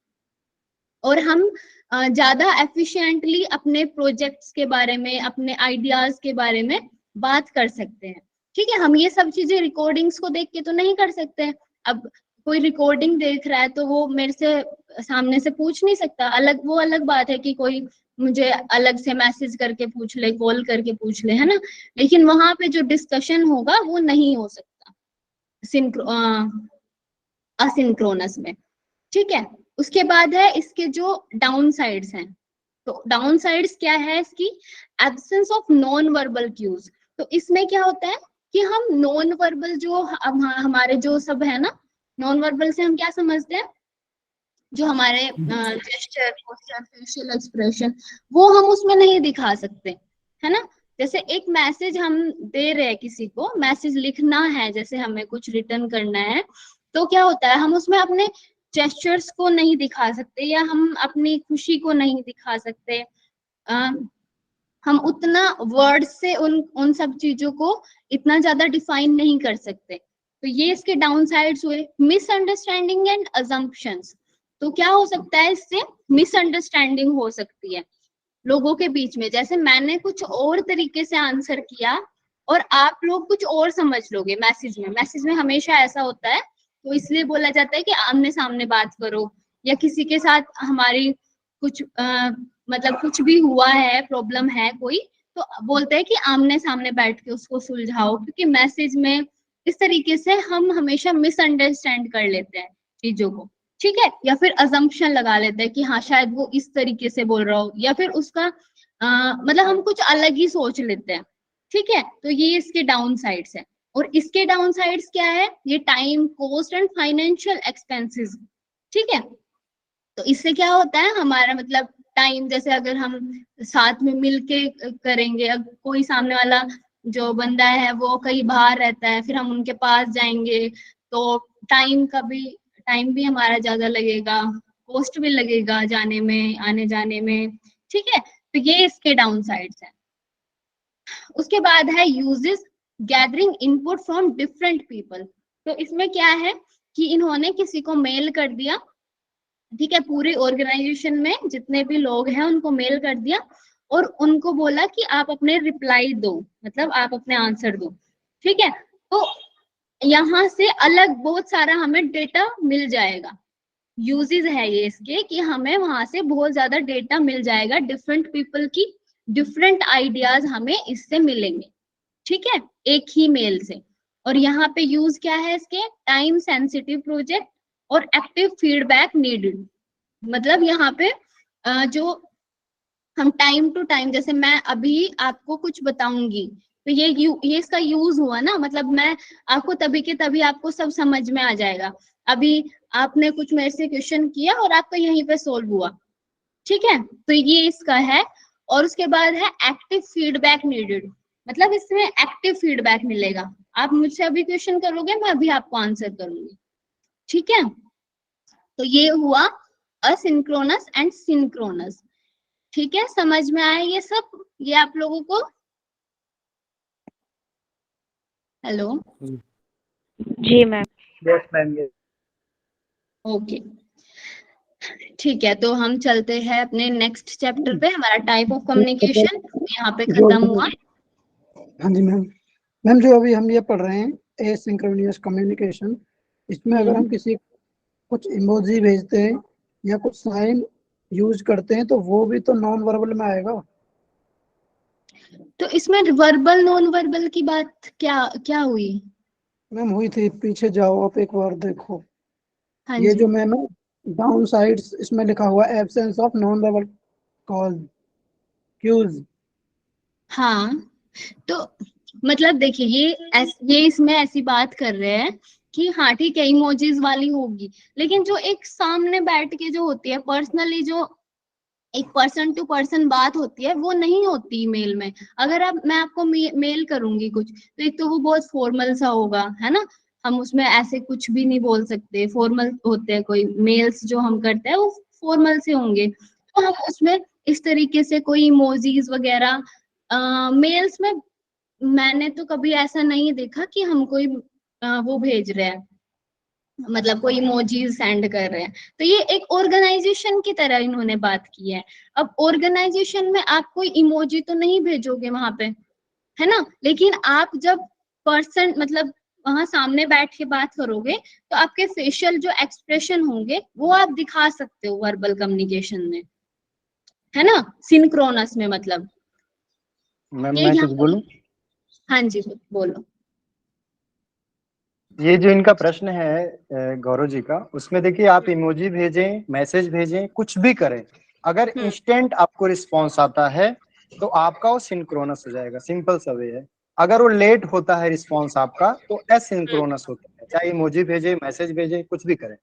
और हम ज्यादा एफिशिएंटली अपने प्रोजेक्ट्स के बारे में, अपने आइडियाज के बारे में बात कर सकते हैं। ठीक है, हम ये सब चीजें रिकॉर्डिंग्स को देख के तो नहीं कर सकते। अब कोई रिकॉर्डिंग देख रहा है तो वो मेरे से सामने से पूछ नहीं सकता, वो अलग बात है कि कोई मुझे अलग से मैसेज करके पूछ ले, कॉल करके पूछ ले, है ना। लेकिन वहां पे जो डिस्कशन होगा वो नहीं हो सकता असिंक्रोनस में। ठीक है, उसके बाद है इसके जो डाउन साइड्स हैं। तो डाउन साइड्स क्या है इसकी? Absence of non verbal cues. तो इसमें क्या होता है कि हम नॉन वर्बल जो हमारे जो सब है ना, नॉन वर्बल से हम क्या समझते हैं, जो हमारे जेस्चर, पोस्चर, फेशियल एक्सप्रेशन, वो हम उसमें नहीं दिखा सकते, है ना। जैसे एक मैसेज हम दे रहे हैं किसी को, मैसेज लिखना है, जैसे हमें कुछ रिटर्न करना है, तो क्या होता है, हम उसमें अपने जेस्चर्स को नहीं दिखा सकते, या हम अपनी खुशी को नहीं दिखा सकते। हम उतना वर्ड से उन सब चीजों को इतना ज्यादा डिफाइन नहीं कर सकते। तो ये इसके डाउन साइड्स हुए। Misunderstanding and assumptions. तो क्या हो सकता है इससे? मिसअंडरस्टैंडिंग हो सकती है लोगों के बीच में। जैसे मैंने कुछ और तरीके से आंसर किया और आप लोग कुछ और समझ लोगे मैसेज में हमेशा ऐसा होता है। तो इसलिए बोला जाता है कि आमने सामने बात करो, या किसी के साथ हमारी कुछ मतलब कुछ भी हुआ है, प्रॉब्लम है कोई, तो बोलते हैं कि आमने सामने बैठ के उसको सुलझाओ, क्योंकि मैसेज में इस तरीके से हम हमेशा मिसअंडरस्टैंड कर लेते हैं चीजों को। ठीक है, या फिर अजम्पशन लगा लेते हैं कि हाँ शायद वो इस तरीके से बोल रहा हो, या फिर उसका मतलब हम कुछ अलग ही सोच लेते हैं। ठीक है, तो ये इसके डाउन साइड्स है। और इसके डाउन साइड्स क्या है? ये time, cost and financial expenses. ठीक है, तो इससे क्या होता है, हमारा मतलब टाइम, जैसे अगर हम साथ में मिलके करेंगे, अब कोई सामने वाला जो बंदा है वो कहीं बाहर रहता है, फिर हम उनके पास जाएंगे, तो टाइम भी हमारा ज्यादा लगेगा, कॉस्ट भी लगेगा जाने में, आने जाने में। ठीक है, तो ये इसके डाउन साइड्स हैं। उसके बाद है uses gathering input from different people. तो इसमें क्या है कि इन्होंने किसी को मेल कर दिया, ठीक है, पूरे ऑर्गेनाइजेशन में जितने भी लोग हैं उनको मेल कर दिया और उनको बोला कि आप अपने रिप्लाई दो, मतलब आप अपने आंसर दो। ठीक है, तो यहाँ से अलग बहुत सारा हमें डेटा मिल जाएगा। यूजेस है ये इसके कि हमें वहां से बहुत ज्यादा डेटा मिल जाएगा, डिफरेंट पीपल की डिफरेंट आइडियाज हमें इससे मिलेंगे। ठीक है, एक ही मेल से। और यहाँ पे यूज क्या है इसके? टाइम सेंसिटिव प्रोजेक्ट और एक्टिव फीडबैक नीडेड। मतलब यहाँ पे जो हम टाइम टू टाइम, जैसे मैं अभी आपको कुछ बताऊंगी तो ये इसका यूज हुआ ना, मतलब मैं आपको तभी के तभी आपको सब समझ में आ जाएगा। अभी आपने कुछ मेरे से क्वेश्चन किया और आपका यहीं पे सोल्व हुआ। ठीक है, तो ये इसका है। और उसके बाद है एक्टिव फीडबैक नीडेड, मतलब इसमें एक्टिव फीडबैक मिलेगा। आप मुझसे अभी क्वेश्चन करोगे, मैं अभी आपको आंसर करूंगी। ठीक है, तो ये हुआ असिंक्रोनस एंड सिंक्रोनस। ठीक है, समझ में आया ये सब? ये आप लोगों को? हेलो,
जी मैम।
Yes ma'am.
ओके, ठीक है, तो हम चलते हैं अपने नेक्स्ट चैप्टर पे। हमारा टाइप ऑफ कम्युनिकेशन यहाँ पे खत्म हुआ।
हाँ जी मैम। मैम जो अभी हम ये पढ़ रहे हैं एसिंक्रोनियस कम्युनिकेशन, इसमें अगर हम किसी कुछ इमोजी भेजते हैं या कुछ साइन यूज करते हैं तो वो भी तो नॉन वर्बल में आएगा।
तो इसमें वर्बल नॉन वर्बल की बात क्या क्या हुई?
मैम हुई थी, पीछे जाओ आप एक बार देखो।
हाँ
ये
जी।
जो मैम है डाउन साइड्स इसमें लिखा हुआ absence of non verbal call cues.
हाँ, तो मतलब देखिए ये इसमें ऐसी बात कर रहे हैं कि हाँ ठीक है इमोजीज वाली होगी, लेकिन जो एक सामने बैठ के जो होती है पर्सनली, जो एक पर्सन टू पर्सन बात होती है, वो नहीं होती ईमेल में। अगर मैं आपको मेल करूंगी कुछ, तो एक तो वो बहुत फॉर्मल सा होगा, है ना। हम उसमें ऐसे कुछ भी नहीं बोल सकते, फॉर्मल होते हैं, कोई मेल्स जो हम करते हैं वो फॉर्मल से होंगे, तो हम उसमें इस तरीके से कोई इमोजीज वगैरह मेल्स में मैंने तो कभी ऐसा नहीं देखा कि हम कोई वो भेज रहे हैं, मतलब कोई इमोजीज सेंड कर रहे हैं। तो ये एक ऑर्गेनाइजेशन की तरह इन्होंने बात की है। अब ऑर्गेनाइजेशन में आप कोई इमोजी तो नहीं भेजोगे वहां पे, है ना, लेकिन आप जब पर्सन मतलब वहां सामने बैठ के बात करोगे, तो आपके फेशियल जो एक्सप्रेशन होंगे वो आप दिखा सकते हो वर्बल कम्युनिकेशन में, है ना, सिंक्रोनस में। मतलब
मैम
ये
मैं
यहाँ
कुछ बोलूं?
हाँ जी बोलो।
ये जो इनका प्रश्न है गौरव जी का, उसमें देखिए आप इमोजी भेजें, मैसेज भेजें, कुछ भी करें, अगर इंस्टेंट आपको रिस्पॉन्स आता है तो आपका वो सिंक्रोनस हो जाएगा, सिंपल सा वे है। अगर वो लेट होता है रिस्पॉन्स आपका तो एसिंक्रोनस होता है। चाहे इमोजी भेजे, मैसेज भेजे, कुछ भी करें,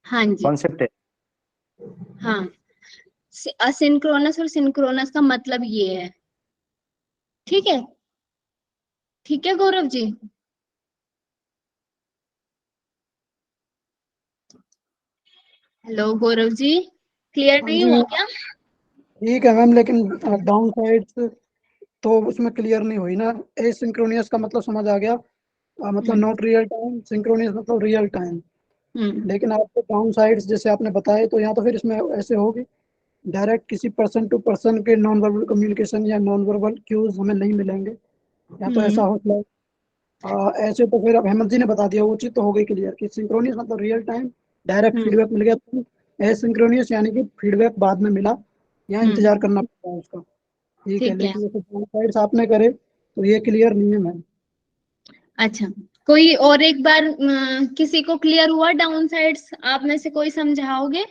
हाँ जी।
कॉन्सेप्ट है।
हाँ, असिंक्रोनस और सिंक्रोनस का मतलब ये है। ठीक है, ठीक है गौरव जी। हेलो गौरव जी, क्लियर
हाँ
नहीं
जी
हुआ
मैम,
क्या?
ठीक है मैम, लेकिन डाउन साइड्स तो उसमें क्लियर नहीं हुई ना। एसिंक्रोनियस का मतलब समझ आ गया, मतलब नॉट रियल टाइम, सिंक्रोनियस मतलब रियल टाइम।
हम्म
लेकिन आपको डाउन साइड्स जैसे आपने बताए, तो यहाँ तो फिर इसमें ऐसे होगी, डायरेक्ट किसी पर्सन टू पर्सन के नॉन वर्बल कम्युनिकेशन या नॉन वर्बल क्यूज हमें नहीं मिलेंगे, या तो ऐसा
हम्म
होता है। ऐसे तो फिर अब हेमंत जी ने बता दिया, वो चीज तो हो गई क्लियर कि सिंक्रोनियस मतलब रियल टाइम, डायरेक्ट
हम्म
फीडबैक मिल गया। तो एसिंक्रोनियस यानी कि फीडबैक बाद में मिला, यहाँ
हम्म
इंतजार करना पड़ता है उसका। ठीक है,
ठीक है।
लेकिन जैसे दोनों साइड्स आपने करे तो ये क्लियर नहीं है मैम।
अच्छा, कोई और एक बार किसी को क्लियर हुआ डाउन साइड्स? आप में से कोई समझाओगे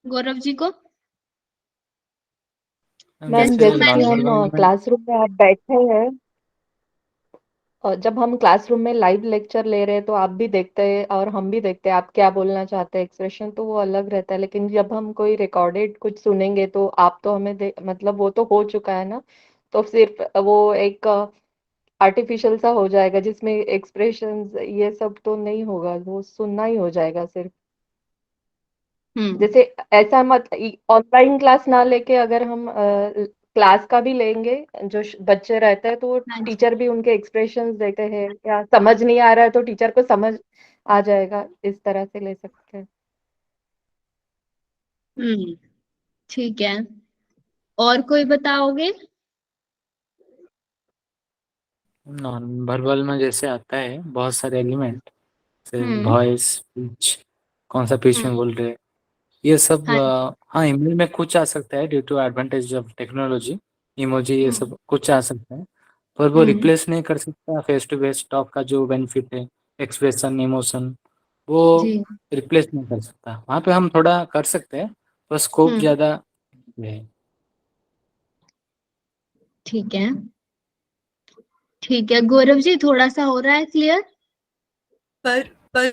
गौरव जी को?
मैम
जैसे जो
जैसे
जैसे कि
नॉन
मैंने
हम
वर्बल में
क्लासरूम में आप बैठे हैं, और जब हम क्लासरूम में लाइव लेक्चर ले रहे हैं तो आप भी देखते हैं और हम भी देखते हैं आप क्या बोलना चाहते हैं, एक्सप्रेशन तो वो अलग रहता है। लेकिन जब हम कोई रिकॉर्डेड कुछ सुनेंगे तो आप तो हमें मतलब वो तो हो चुका है ना, तो सिर्फ वो एक आर्टिफिशियल सा हो जाएगा जिसमें एक्सप्रेशंस ये सब तो नहीं होगा, वो सुनना ही हो जाएगा सिर्फ। जैसे ऐसा मत, ऑनलाइन क्लास ना लेके अगर हम क्लास का भी लेंगे, जो बच्चे रहते हैं तो
हाँ जी।
टीचर भी उनके एक्सप्रेशंस देते हैं, या समझ नहीं आ रहा है तो टीचर को समझ आ जाएगा, इस तरह से ले सकते हैं।
ठीक है, और कोई बताओगे?
नॉन वर्बल में जैसे आता है बहुत सारे एलिमेंट, जैसे
हम्म
वॉइस, पिच, कौन सा पिच में
हम्म
बोल रहे हैं, ये सब
हाँ।
हाँ ईमेल में कुछ आ सकता है due to advantage of technology, emoji ये
हम्म
सब कुछ आ सकता है, पर वो
हम्म
रिप्लेस नहीं कर सकता फेस टू फेस टॉक का जो बेनिफिट है, एक्सप्रेशन, इमोशन, वो
जी।
रिप्लेस नहीं कर सकता। वहाँ पे हम थोड़ा कर सकते हैं, पर स्कोप
हम्म
ज़्यादा है।
ठीक है, ठीक है गौरव जी, थोड़ा सा हो रहा है क्लियर।
पर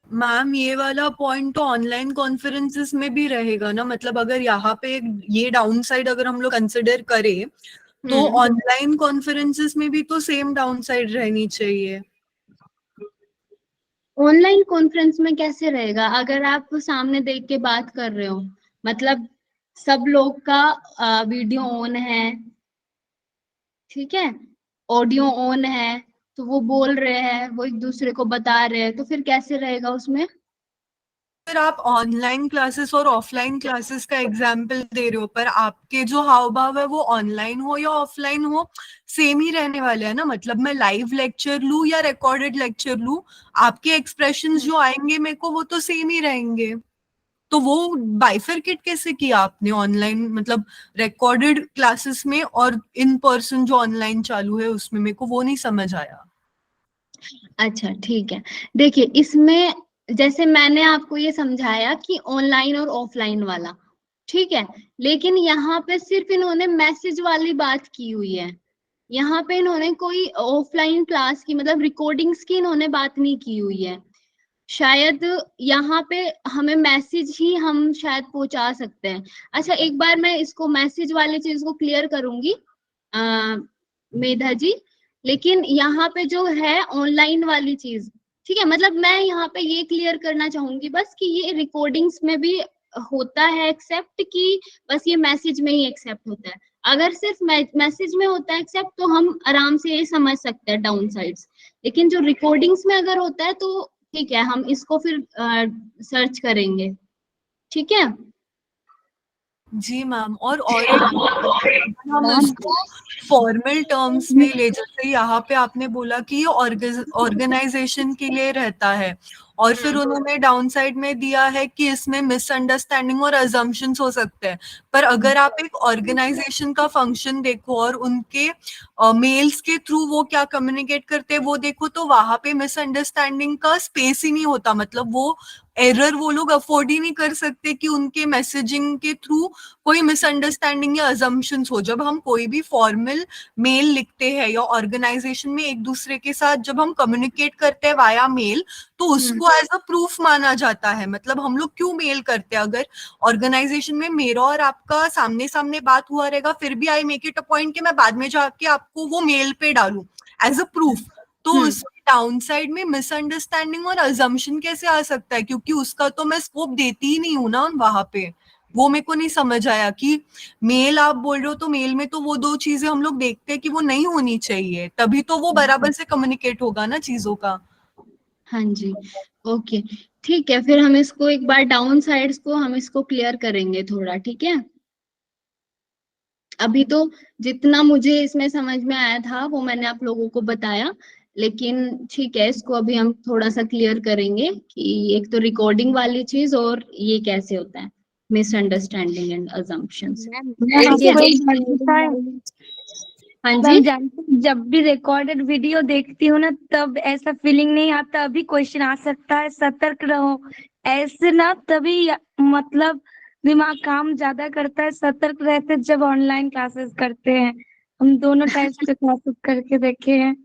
मैम ये वाला पॉइंट तो ऑनलाइन कॉन्फ्रेंसेस में भी रहेगा ना, मतलब अगर यहाँ पे ये डाउन साइड अगर हम लोग कंसिडर करें तो ऑनलाइन कॉन्फ्रेंसेस में भी तो सेम डाउन साइड रहनी चाहिए।
ऑनलाइन कॉन्फ्रेंस में कैसे रहेगा अगर आप सामने देख के बात कर रहे हो, मतलब सब लोग का वीडियो ऑन है, ठीक है, ऑडियो ऑन है, तो वो बोल रहे हैं, वो एक दूसरे को बता रहे हैं, तो फिर कैसे रहेगा उसमें?
फिर आप ऑनलाइन क्लासेस और ऑफलाइन क्लासेस का एग्जाम्पल दे रहे हो, पर आपके जो हाव भाव है वो ऑनलाइन हो या ऑफलाइन हो सेम ही रहने वाले हैं ना। मतलब मैं लाइव लेक्चर लूं या रिकॉर्डेड लेक्चर लूं, आपके एक्सप्रेशंस जो आएंगे मेरे को वो तो सेम ही रहेंगे। तो वो बाइफरकेट कैसे किया आपने ऑनलाइन, मतलब रिकॉर्डेड क्लासेस में और इन पर्सन जो ऑनलाइन चालू है उसमें? मेरे को वो नहीं समझ आया।
अच्छा ठीक है, देखिए इसमें जैसे मैंने आपको ये समझाया कि ऑनलाइन और ऑफलाइन वाला, ठीक है, लेकिन यहाँ पे सिर्फ इन्होंने मैसेज वाली बात की हुई है। यहाँ पे इन्होंने कोई ऑफलाइन क्लास की मतलब रिकॉर्डिंग्स की इन्होंने बात नहीं की हुई है। शायद यहाँ पे हमें मैसेज ही हम शायद पहुंचा सकते हैं। अच्छा, एक बार मैं इसको मैसेज वाली चीज को क्लियर करूंगी मेधा जी, लेकिन यहाँ पे जो है ऑनलाइन वाली चीज, ठीक है, मतलब मैं यहाँ पे ये क्लियर करना चाहूंगी बस कि ये रिकॉर्डिंग्स में भी होता है एक्सेप्ट, कि बस ये मैसेज में ही एक्सेप्ट होता है। अगर सिर्फ मैसेज में होता है एक्सेप्ट तो हम आराम से ये समझ सकते हैं डाउन साइड्स, लेकिन जो रिकॉर्डिंग्स में अगर होता है तो ठीक है, हम इसको फिर सर्च करेंगे, ठीक है।
जी मैम, और हम इसको फॉर्मल टर्म्स में ले, जैसे यहाँ पे आपने बोला कि ये ऑर्गेनाइजेशन के लिए रहता है, और फिर उन्होंने डाउन साइड में दिया है कि इसमें मिसअंडरस्टैंडिंग और अजम्पशंस हो सकते हैं। पर अगर आप एक ऑर्गेनाइजेशन का फंक्शन देखो और उनके मेल्स के थ्रू वो क्या कम्युनिकेट करते हैं वो देखो, तो वहां पे मिसअंडरस्टैंडिंग का स्पेस ही नहीं होता। मतलब वो एरर वो लोग अफोर्ड ही नहीं कर सकते कि उनके मैसेजिंग के थ्रू कोई मिसअंडरस्टैंडिंग या अजम्पशंस हो। जब हम कोई भी फॉर्मल मेल लिखते हैं या ऑर्गेनाइजेशन में एक दूसरे के साथ जब हम कम्युनिकेट करते हैं वाया मेल, तो उसको एज अ प्रूफ माना जाता है। मतलब हम लोग क्यों मेल करते हैं, अगर ऑर्गेनाइजेशन में मेरा और आपका सामने सामने बात हुआ रहेगा, फिर भी I make it a point कि मैं बाद में जाके आपको वो मेल पे डालूं एज अ प्रूफ, तो उसमें डाउन साइड में मिसअंडरस्टैंडिंग और अजम्पशन कैसे आ सकता है, क्योंकि उसका तो मैं स्कोप देती ही नहीं हूं ना वहां पे। वो मेरे को नहीं समझ आया कि मेल आप बोल रहे हो, तो मेल में तो वो दो चीजें हम लोग देखते हैं कि वो नहीं होनी चाहिए, तभी तो वो बराबर से कम्युनिकेट होगा ना चीजों का।
हाँ जी, ओके, ठीक है, फिर हम इसको एक बार डाउन साइड्स को हम इसको क्लियर करेंगे थोड़ा, ठीक है। अभी तो जितना मुझे इसमें समझ में आया था वो मैंने आप लोगों को बताया, लेकिन ठीक है, इसको अभी हम थोड़ा सा क्लियर करेंगे कि एक तो रिकॉर्डिंग वाली चीज और ये कैसे होता है, मिसअंडरस्टैंडिंग एंड अजम्पशंस। हाँ जी,
मैं जानती हूँ, जब भी रिकॉर्डेड वीडियो देखती हूँ ना तब ऐसा फीलिंग नहीं आता, अभी क्वेश्चन आ सकता है, सतर्क रहो, ऐसे ना तभी मतलब दिमाग काम ज्यादा करता है, सतर्क रहते जब ऑनलाइन क्लासेस करते हैं। हम दोनों टाइप से क्लासेस करके देखे हैं।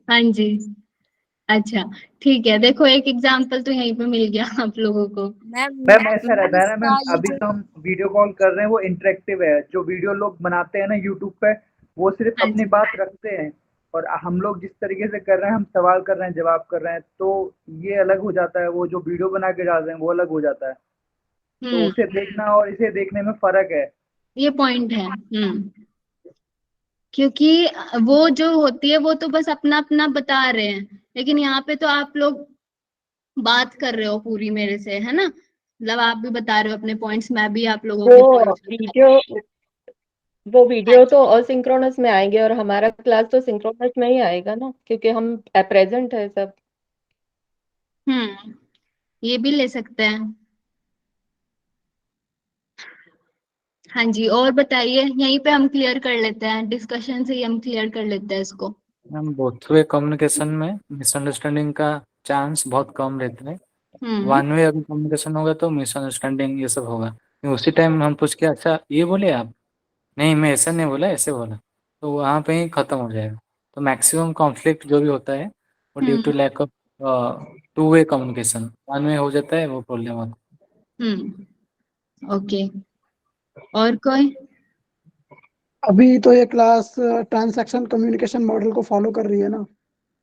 हाँ जी, अच्छा, ठीक है, देखो एक एग्जांपल तो यहीं पे मिल गया आप लोगों को।
मैम ऐसा रहता है ना मैम, अभी तो हम वीडियो कॉल कर रहे हैं वो इंटरेक्टिव है। जो वीडियो लोग बनाते हैं ना यूट्यूब पे, वो सिर्फ अपनी बात रखते हैं, और हम लोग जिस तरीके से कर रहे हैं, हम सवाल कर रहे हैं, जवाब कर रहे हैं, तो ये अलग हो जाता है। वो जो वीडियो बना के डाल रहे हैं वो अलग हो जाता है। तो उसे देखना और इसे देखने में फर्क है।
ये पॉइंट है। क्योंकि वो जो होती है वो तो बस अपना अपना बता रहे हैं, लेकिन यहाँ पे तो आप लोग बात कर रहे हो पूरी मेरे से, है ना, मतलब आप भी बता रहे हो अपने पॉइंट्स, मैं भी आप लोगों के पॉइंट्स।
वो वीडियो तो असिंक्रोनस में आएंगे और हमारा क्लास तो सिंक्रोनस में ही आएगा ना, क्योंकि हम प्रेजेंट है सब।
ये भी ले सकते हैं। हाँ जी, और बताइए, यहीं पे हम क्लियर कर लेते हैं, डिस्कशन से ही हम क्लियर कर लेते हैं इसको।
हम बोथ वे कम्युनिकेशन में मिसअंडरस्टैंडिंग का चांस बहुत कम रहता है। वन वे अगर कम्युनिकेशन होगा तो मिसअंडरस्टैंडिंग ये सब होगा। उसी टाइम हम पूछ के अच्छा ये बोले आप, नहीं मैं ऐसा नहीं बोला ऐसे बोला, तो वहाँ पे ही खत्म हो जाएगा। तो मैक्सिमम कॉन्फ्लिक्ट जो भी होता है वो due to lack of two way communication. One way हो जाता है वो प्रॉब्लम होता है।
ओके, और कोई?
अभी तो ये क्लास ट्रांजैक्शन कम्युनिकेशन मॉडल को फॉलो कर रही है ना।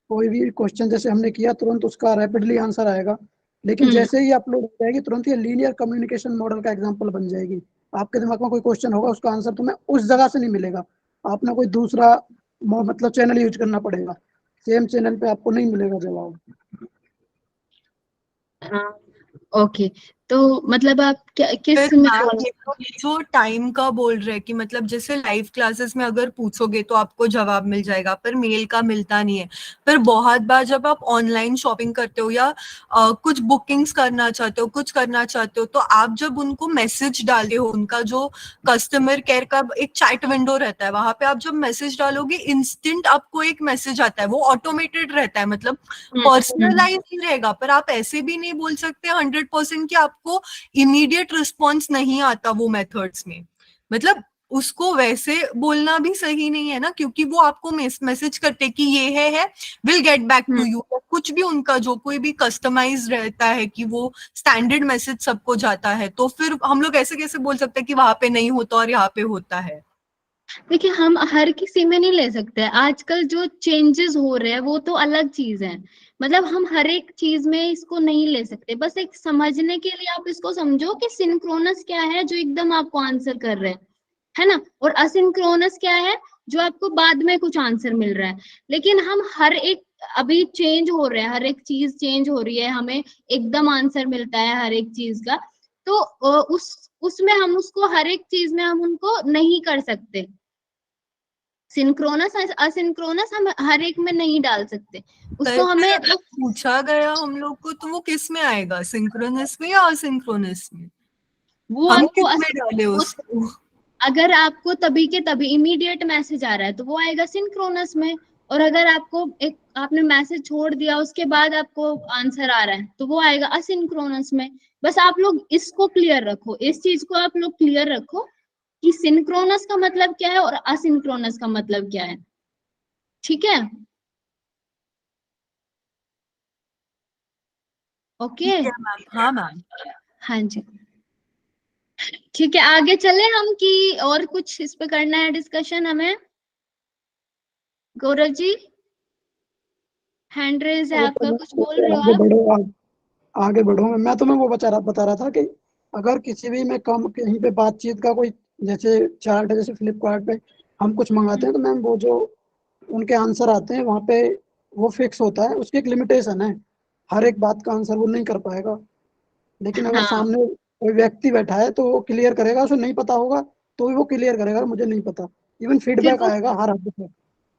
कोई भी क्वेश्चन जैसे हमने किया तुरंत उसका रैपिडली आंसर आएगा, लेकिन जैसे ही अपलोड हो जाएगी तुरंत ये लीनियर कम्युनिकेशन मॉडल का एग्जांपल बन जाएगी। आपके दिमाग में कोई क्वेश्चन होगा, उसका आंसर तुम्हें उस जगह से नहीं मिलेगा, आपने कोई दूसरा मतलब चैनल यूज करना पड़ेगा, सेम चैनल पे आपको नहीं मिलेगा जवाब।
ओके, तो मतलब आप क्या किस
फिर
में
मैम
follow-
ये तो जो टाइम का बोल रहे हैं कि मतलब जैसे लाइव क्लासेस में अगर पूछोगे तो आपको जवाब मिल जाएगा, पर मेल का मिलता नहीं है। पर बहुत बार जब आप ऑनलाइन शॉपिंग करते हो या कुछ बुकिंग्स करना चाहते हो, कुछ करना चाहते हो, तो आप जब उनको मैसेज डाले हो, उनका जो कस्टमर केयर का एक चैट विंडो रहता है, वहां पे आप जब मैसेज डालोगे इंस्टेंट आपको एक मैसेज आता है, वो ऑटोमेटेड रहता है, मतलब पर्सनलाइज नहीं रहेगा। पर आप ऐसे भी नहीं बोल सकते 100% कि आपको इमीडिएट रिस्पॉन्स नहीं आता वो मेथड्स में। मतलब उसको वैसे बोलना भी सही नहीं है ना, क्योंकि वो आपको मैसेज करते कि ये है will get back to you, कुछ भी उनका जो कोई भी कस्टमाइज रहता है कि वो स्टैंडर्ड मैसेज सबको जाता है, तो फिर हम लोग ऐसे कैसे बोल सकते हैं कि वहां पे नहीं होता और यहाँ पे होता है।
देखिए हम हर किसी में नहीं ले सकते, आजकल जो चेंजेस हो रहे हैं वो तो अलग चीज है। मतलब हम हर एक चीज में इसको नहीं ले सकते, बस एक समझने के लिए आप इसको समझो कि सिंक्रोनस क्या है जो एकदम आपको आंसर कर रहे हैं, है ना, और असिंक्रोनस क्या है जो आपको बाद में कुछ आंसर मिल रहा है। लेकिन हम हर एक अभी चेंज हो रहे हैं, हर एक चीज चेंज हो रही है, हमें एकदम आंसर मिलता है हर एक चीज का, तो उसमें हम उसको हर एक चीज में हम उनको नहीं कर सकते। सिंक्रोनस असिंक्रोनस हम हर एक में नहीं डाल सकते, उसको
फिर
हमें
अगर पूछा गया हम लोग को तो वो किस में आएगा, सिंक्रोनस में या असिंक्रोनस में?
वो
हम
आपको
किस में डाले उसको?
अगर आपको तभी के तभी इमीडिएट मैसेज आ रहा है तो वो आएगा सिंक्रोनस में, और अगर आपको एक आपने मैसेज छोड़ दिया उसके बाद आपको आंसर आ रहा है तो वो आएगा असिंक्रोनस में। बस आप लोग इसको क्लियर रखो, इस चीज को आप लोग क्लियर रखो कि सिंक्रोनस का मतलब क्या है और असिंक्रोनस का मतलब क्या है, ठीक है? ओके।
ठीक है मैम। हाँ मैम।
हाँ जी, ठीक है, आगे चले हम कि और कुछ इस पे करना है डिस्कशन हमें? गौरव जी हैंड रेज है
चलो
आपका,
चलो,
कुछ बोल रहे हो
आगे
आप?
बढ़ो आगे बढ़ो। मैं तुम्हें वो बता रहा था कि अगर किसी भी में कम कहीं पे बातचीत का कोई जैसे चार्ट है, जैसे फ्लिपकार्ट पे हम कुछ मंगाते हैं तो मैम वो जो उनके आंसर आते हैं वहाँ पे वो फिक्स होता है, उसकी एक लिमिटेशन है, हर एक बात का आंसर वो नहीं कर पाएगा। लेकिन अगर
हाँ,
सामने कोई व्यक्ति बैठा है तो वो क्लियर करेगा, उसे नहीं पता होगा तो भी वो क्लियर करेगा मुझे नहीं पता, इवन
फिर
फीडबैक
वो
आएगा हर हफ्ते पे।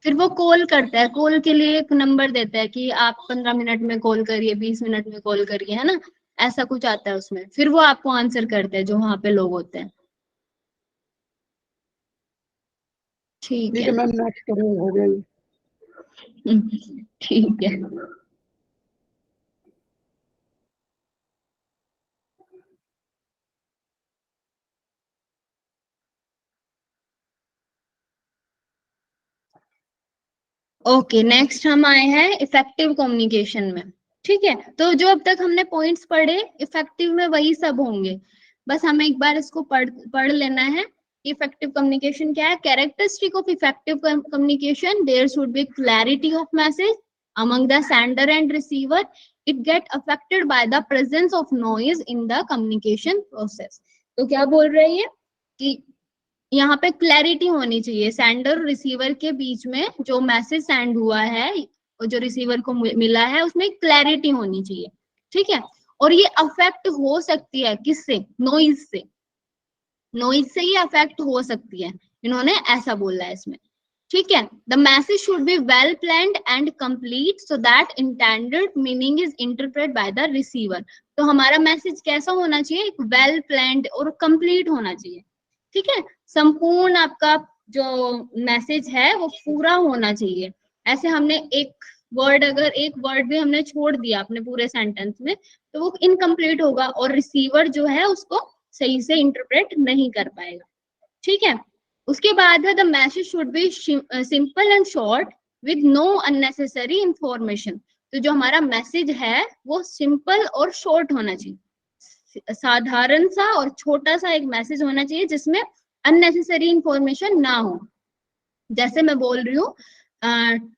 फिर वो कॉल करता है, कॉल के लिए एक नंबर देता है कि आप 15 मिनट में कॉल करिए, 20 मिनट में कॉल करिए, है ना, ऐसा कुछ आता है उसमें, फिर वो आपको आंसर करते हैं जो वहां पे लोग होते हैं। ठीक
ठीक
है।
है मैम, नेक्स्ट करो, हो गया ये।
ठीक है। ओके, नेक्स्ट हम आए हैं इफेक्टिव कम्युनिकेशन में। ठीक है, तो जो अब तक हमने पॉइंट्स पढ़े इफेक्टिव में वही सब होंगे, बस हमें एक बार इसको पढ़ लेना है। इफेक्टिव कम्युनिकेशन क्या है? Characteristic of effective communication, there should be clarity of message among the sender and receiver, it get affected by the presence of noise in the communication process। तो क्या बोल रही है कि यहाँ पे क्लैरिटी होनी चाहिए, सेंडर और रिसीवर के बीच में जो मैसेज सेंड हुआ है और जो रिसीवर को मिला है उसमें क्लैरिटी होनी चाहिए, ठीक है? और ये अफेक्ट हो सकती है किससे? नॉइज से, नॉइज से ही अफेक्ट हो सकती है, इन्होंने ऐसा बोला है इसमें, ठीक है? The message should be well planned and complete so that intended meaning is interpret by the receiver. तो हमारा मैसेज कैसा होना चाहिए? एक वेल प्लान्ड और कंप्लीट होना चाहिए, ठीक है? संपूर्ण आपका जो मैसेज है वो पूरा होना चाहिए। ऐसे हमने एक वर्ड, अगर एक वर्ड भी हमने छोड़ दिया अपने पूरे सेंटेंस में तो वो इनकम्प्लीट होगा और रिसीवर जो है उसको सही से इंटरप्रेट नहीं कर पाएगा, ठीक है? उसके बाद है the message should be simple and short with know unnecessary information. तो जो हमारा मैसेज है वो सिंपल और शॉर्ट होना चाहिए, साधारण सा और छोटा सा एक मैसेज होना चाहिए जिसमें अननेसेसरी इंफॉर्मेशन ना हो। जैसे मैं बोल रही हूँ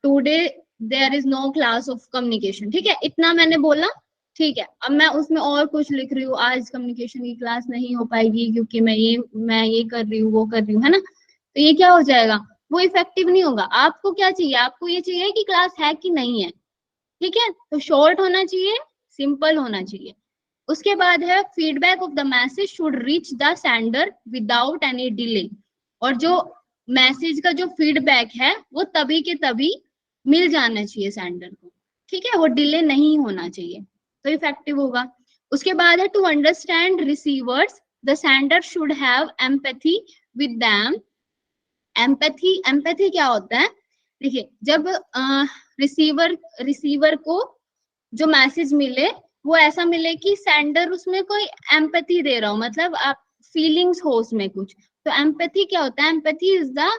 today there is no class of communication, ठीक है, इतना मैंने बोला, ठीक है? अब मैं उसमें और कुछ लिख रही हूँ, आज कम्युनिकेशन की क्लास नहीं हो पाएगी क्योंकि मैं ये कर रही हूँ, वो कर रही हूँ, है ना? तो ये क्या हो जाएगा? वो इफेक्टिव नहीं होगा। आपको क्या चाहिए? आपको ये चाहिए कि क्लास है कि नहीं है, ठीक है? तो शॉर्ट होना चाहिए, सिंपल होना चाहिए। उसके बाद है feedback of the message should reach the sender without any delay, और जो मैसेज का जो फीडबैक है वो तभी के तभी मिल जाना चाहिए सेंडर को, ठीक है, वो डिले नहीं होना चाहिए, तो इफेक्टिव होगा। उसके बाद है to understand receivers the sender should have empathy with them. Empathy क्या होता है, देखिए जब रिसीवर को जो मैसेज मिले वो ऐसा मिले कि सेंडर उसमें कोई एम्पैथी दे रहा हो, मतलब आप फीलिंग्स हो उसमें कुछ, तो एम्पैथी क्या होता है, एम्पैथी इज द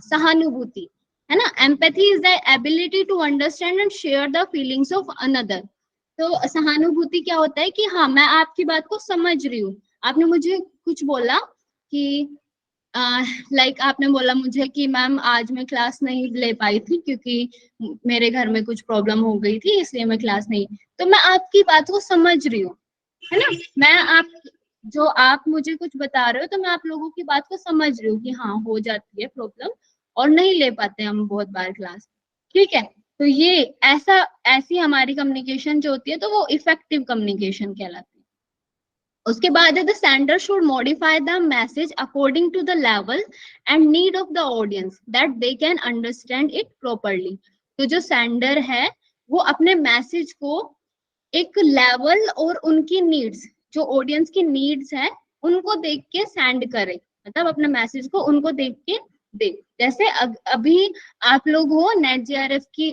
सहानुभूति, है ना। Empathy is the ability to understand and share the feelings of another. तो सहानुभूति क्या होता है कि हाँ मैं आपकी बात को समझ रही हूँ, आपने मुझे कुछ बोला कि लाइक आपने बोला मुझे कि मैम आज मैं क्लास नहीं ले पाई थी क्योंकि मेरे घर में कुछ प्रॉब्लम हो गई थी इसलिए मैं क्लास नहीं, तो मैं आपकी बात को समझ रही हूँ, है ना। आप मुझे कुछ बता रहे हो तो मैं आप लोगों की बात को समझ रही हूँ कि हाँ हो जाती है प्रॉब्लम और नहीं ले पाते हम बहुत बार क्लास, ठीक है। तो ये ऐसी हमारी कम्युनिकेशन जो होती है तो वो इफेक्टिव कम्युनिकेशन कहलाती है। उसके बाद है the sender should modify the message according to the level and need of the audience that they can understand it properly. तो जो सेंडर है वो अपने मैसेज को एक लेवल और उनकी नीड्स, जो ऑडियंस की नीड्स है उनको देख के सेंड करे, मतलब अपने मैसेज को उनको देख के दे। जैसे अभी आप लोग हो नेट जेआरएफ की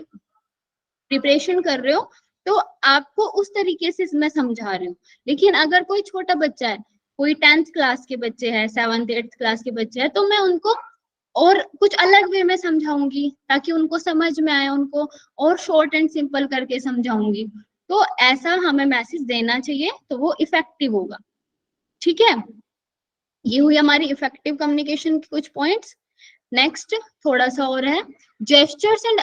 प्रिपरेशन कर रहे हो तो आपको उस तरीके से मैं समझा रही हूँ, लेकिन अगर कोई छोटा बच्चा है, कोई 10th क्लास के बच्चे हैं, 7th 8th क्लास के बच्चे हैं, तो मैं उनको और कुछ अलग वे में समझाऊंगी ताकि उनको समझ में आए, उनको और शॉर्ट एंड सिंपल करके समझाऊंगी। तो ऐसा हमें मैसेज देना चाहिए तो वो इफेक्टिव होगा, ठीक है। ये हुई हमारी इफेक्टिव कम्युनिकेशन के कुछ पॉइंट्स। नेक्स्ट थोड़ा सा और है, gestures and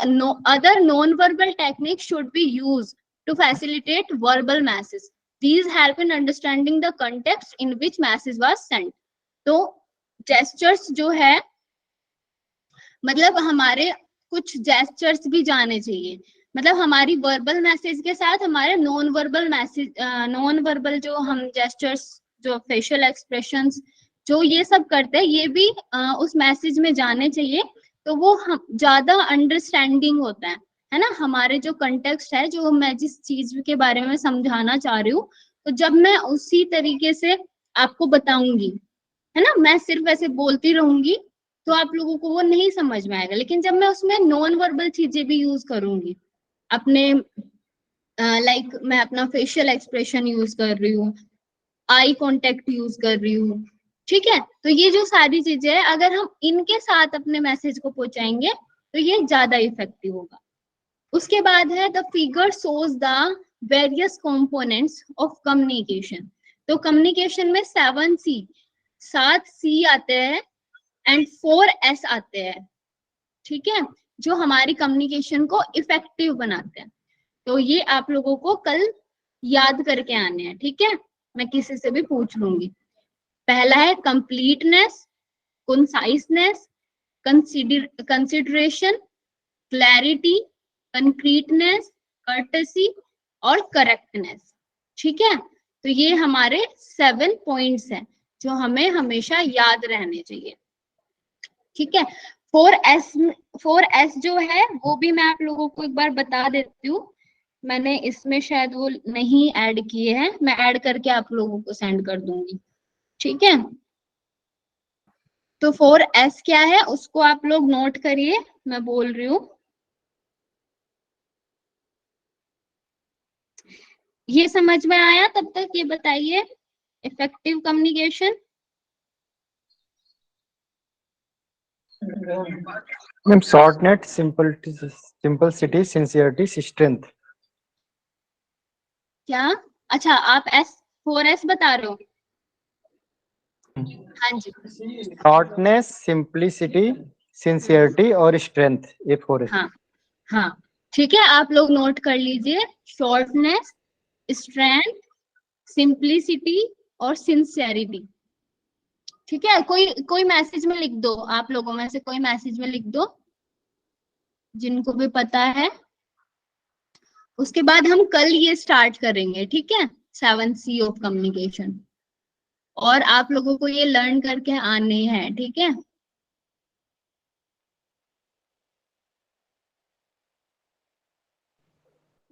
other non verbal technique should be used to facilitate verbal message, these help in understanding the context in which message was sent. तो जेस्चर्स जो है मतलब हमारे कुछ जेस्चर्स भी जाने चाहिए, मतलब हमारी वर्बल मैसेज के साथ हमारे नॉन वर्बल जो हम जेस्चर्स, जो फेशियल एक्सप्रेशंस, जो ये सब करते हैं ये भी उस मैसेज में जाने चाहिए, तो वो हम ज्यादा अंडरस्टैंडिंग होता है ना। हमारे जो कंटेक्स्ट है, जो मैं जिस चीज के बारे में समझाना चाह रही हूँ, तो जब मैं उसी तरीके से आपको बताऊंगी, है ना, मैं सिर्फ ऐसे बोलती रहूंगी तो आप लोगों को वो नहीं समझ में आएगा। लेकिन जब मैं उसमें नॉन वर्बल चीजें भी यूज करूंगी, अपने लाइक मैं अपना फेशियल एक्सप्रेशन यूज कर रही हूँ, आई कांटेक्ट यूज कर रही हूँ, ठीक है, तो ये जो सारी चीजें हैं अगर हम इनके साथ अपने मैसेज को पहुंचाएंगे तो ये ज्यादा इफेक्टिव होगा। उसके बाद है the figure shows the various components of communication. तो कम्युनिकेशन में 7 C आते हैं एंड 4 S आते हैं, ठीक है, जो हमारी कम्युनिकेशन को इफेक्टिव बनाते हैं। तो ये आप लोगों को कल याद करके आने हैं, ठीक है, मैं किसी से भी पूछ लूंगी। पहला है completeness, कंसाइसनेस, consideration, clarity, concreteness, courtesy और करेक्टनेस, ठीक है। तो ये हमारे 7 पॉइंट्स हैं जो हमें हमेशा याद रहने चाहिए, ठीक है। 4S जो है वो भी मैं आप लोगों को एक बार बता देती हूँ, मैंने इसमें शायद वो नहीं ऐड किए हैं, मैं ऐड करके आप लोगों को सेंड कर दूंगी, ठीक है। तो 4S क्या है उसको आप लोग नोट करिए, मैं बोल रही हूँ। ये समझ में आया? तब तक ये बताइए effective communication.
Ma'am shortness, simplicity, sincerity, strength.
क्या? अच्छा आप 4S बता रहे हो? हाँ जी,
शॉर्टनेस, सिंपलिसिटी, सिंसियरिटी और स्ट्रेंथ, ये 4S।
हाँ हाँ ठीक है, आप लोग नोट कर लीजिए, शॉर्टनेस, स्ट्रेंथ, सिंपलिसिटी और सिंसियरिटी, ठीक है। कोई मैसेज में लिख दो, आप लोगों में से कोई मैसेज में लिख दो जिनको भी पता है। उसके बाद हम कल ये स्टार्ट करेंगे, ठीक है। 7C ऑफ कम्युनिकेशन, और आप लोगों को ये लर्न करके आने हैं, ठीक है।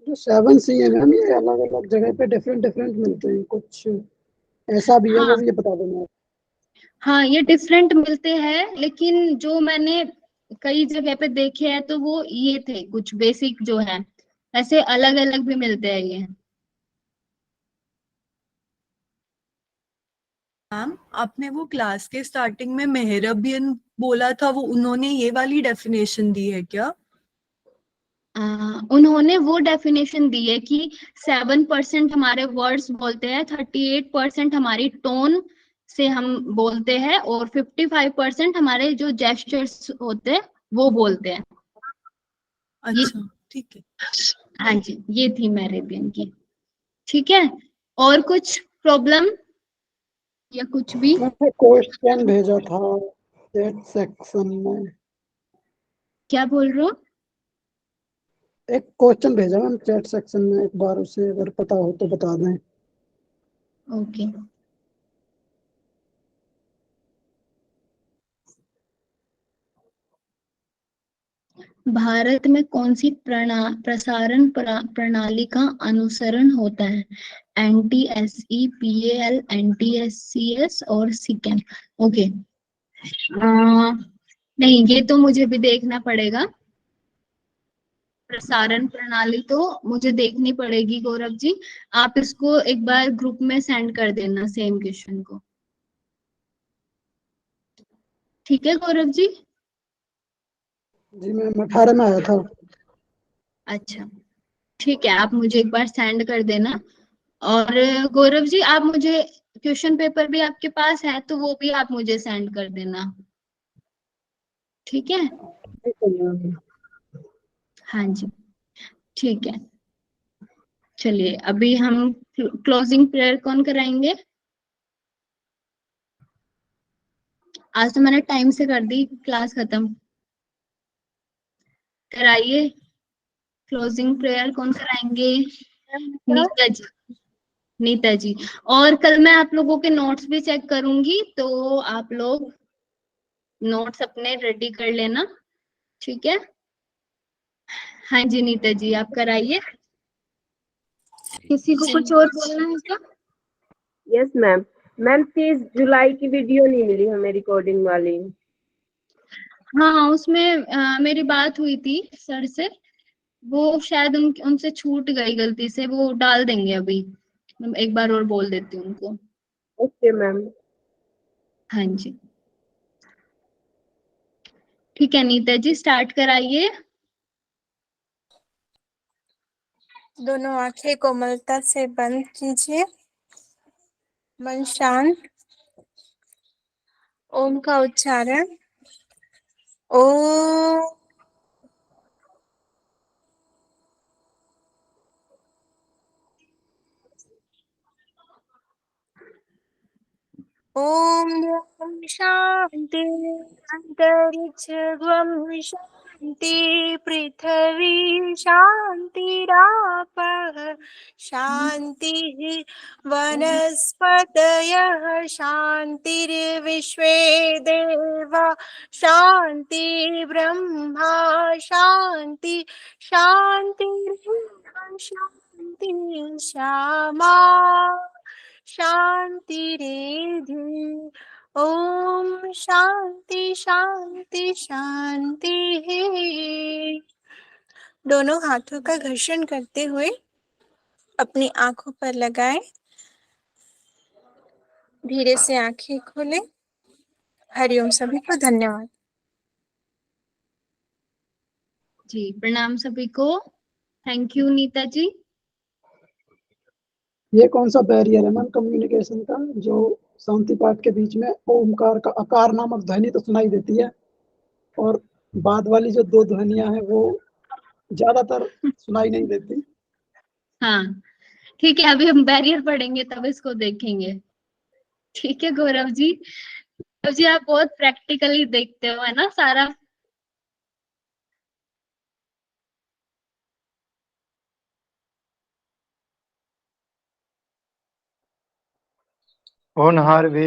जो 7C है मैम, ये अलग अलग जगह पे डिफरेंट डिफरेंट मिलते हैं, कुछ ऐसा भी है वो
हाँ
भी ये बता देना।
हाँ, ये डिफरेंट मिलते हैं, लेकिन जो मैंने कई जगह पे देखे हैं तो वो ये थे कुछ बेसिक जो है, ऐसे अलग अलग भी मिलते हैं ये।
मैम आपने वो क्लास के स्टार्टिंग में मेहरबियन बोला था, वो उन्होंने ये वाली डेफिनेशन दी है क्या?
उन्होंने वो डेफिनेशन दी है कि 7% हमारे वर्ड्स बोलते हैं, 38% हमारी टोन से हम बोलते हैं, और 55% हमारे जो जेस्चर्स होते हैं वो बोलते हैं।
अच्छा ठीक है।
हाँ जी, ये थी मेरेबियन की। ठीक है, और कुछ प्रॉब्लम या कुछ भी?
मैंने क्वेश्चन भेजा था चैट सेक्शन में।
क्या बोल रहे हो?
एक क्वेश्चन भेजा मैम चैट सेक्शन में, एक बार उसे अगर पता हो तो बता दें।
ओके। भारत में कौन सी प्रसारण प्रणाली का अनुसरण होता है? NTSE, PAL, NTSCS और CCAM। ओके, नहीं ये तो मुझे भी देखना पड़ेगा। प्रसारण प्रणाली तो मुझे देखनी पड़ेगी गौरव जी, आप इसको एक बार ग्रुप में सेंड कर देना सेम क्वेश्चन को। ठीक है गौरव जी?
जी मैम 18 में आया था।
अच्छा ठीक है, आप मुझे एक बार सेंड कर देना। और गौरव जी, आप मुझे क्वेश्चन पेपर भी आपके पास है तो वो भी आप मुझे सेंड कर देना, ठीक है?
ठीक है मैम।
हाँ जी, ठीक है। चलिए अभी हम क्लोजिंग प्रेयर कौन कराएंगे? आज तो मैंने टाइम से कर दी क्लास खत्म। कराइए, क्लोजिंग प्रेयर कौन कराएंगे? नीता जी। नीता जी। और कल मैं आप लोगों के नोट्स भी चेक करूंगी, तो आप लोग नोट्स अपने रेडी कर लेना, ठीक है? हाँ जी नीता जी, आप कराइए। किसी को कुछ और बोलना है क्या?
Yes ma'am. मैम 30 जुलाई की वीडियो नहीं मिली हमें रिकॉर्डिंग वाली।
हाँ उसमें मेरी बात हुई थी सर से, वो शायद उनसे छूट गई गलती से, वो डाल देंगे अभी। मैं एक बार और बोल देती हूँ उनको।
Okay ma'am.
हाँ जी, ठीक है नीता जी, स्टार्ट कराइए।
दोनों आंखें कोमलता से बंद कीजिए, मन शांत। ओम का उच्चारण। ओ ओम शांति, अंतरिक्षं शांति, पृथ्वी शांतिरापः शांति, वनस्पतयः शांतिर्विश्वे देवा शांति, ब्रह्मा शांति, शांति शांति, श्यामा शांतिरेधि। ओम शांति शांति शांति है। दोनों हाथों का घर्षण करते हुए अपनी आंखों पर लगाएं। धीरे से आंखें खोलें। हरिओम सभी को, धन्यवाद।
जी प्रणाम सभी को। थैंक यू नीता जी।
ये कौन सा बैरियर है मैम कम्युनिकेशन का, जो शांति पाठ के बीच में ओमकार का अकार नामक ध्वनि तो सुनाई देती है, और बाद वाली जो दो ध्वनियां हैं वो ज्यादातर सुनाई नहीं देती।
हाँ ठीक है, अभी हम बैरियर पढ़ेंगे तब इसको देखेंगे। ठीक है गौरव जी। गौरव जी आप बहुत प्रैक्टिकली देखते हो है ना सारा।
होनहार वे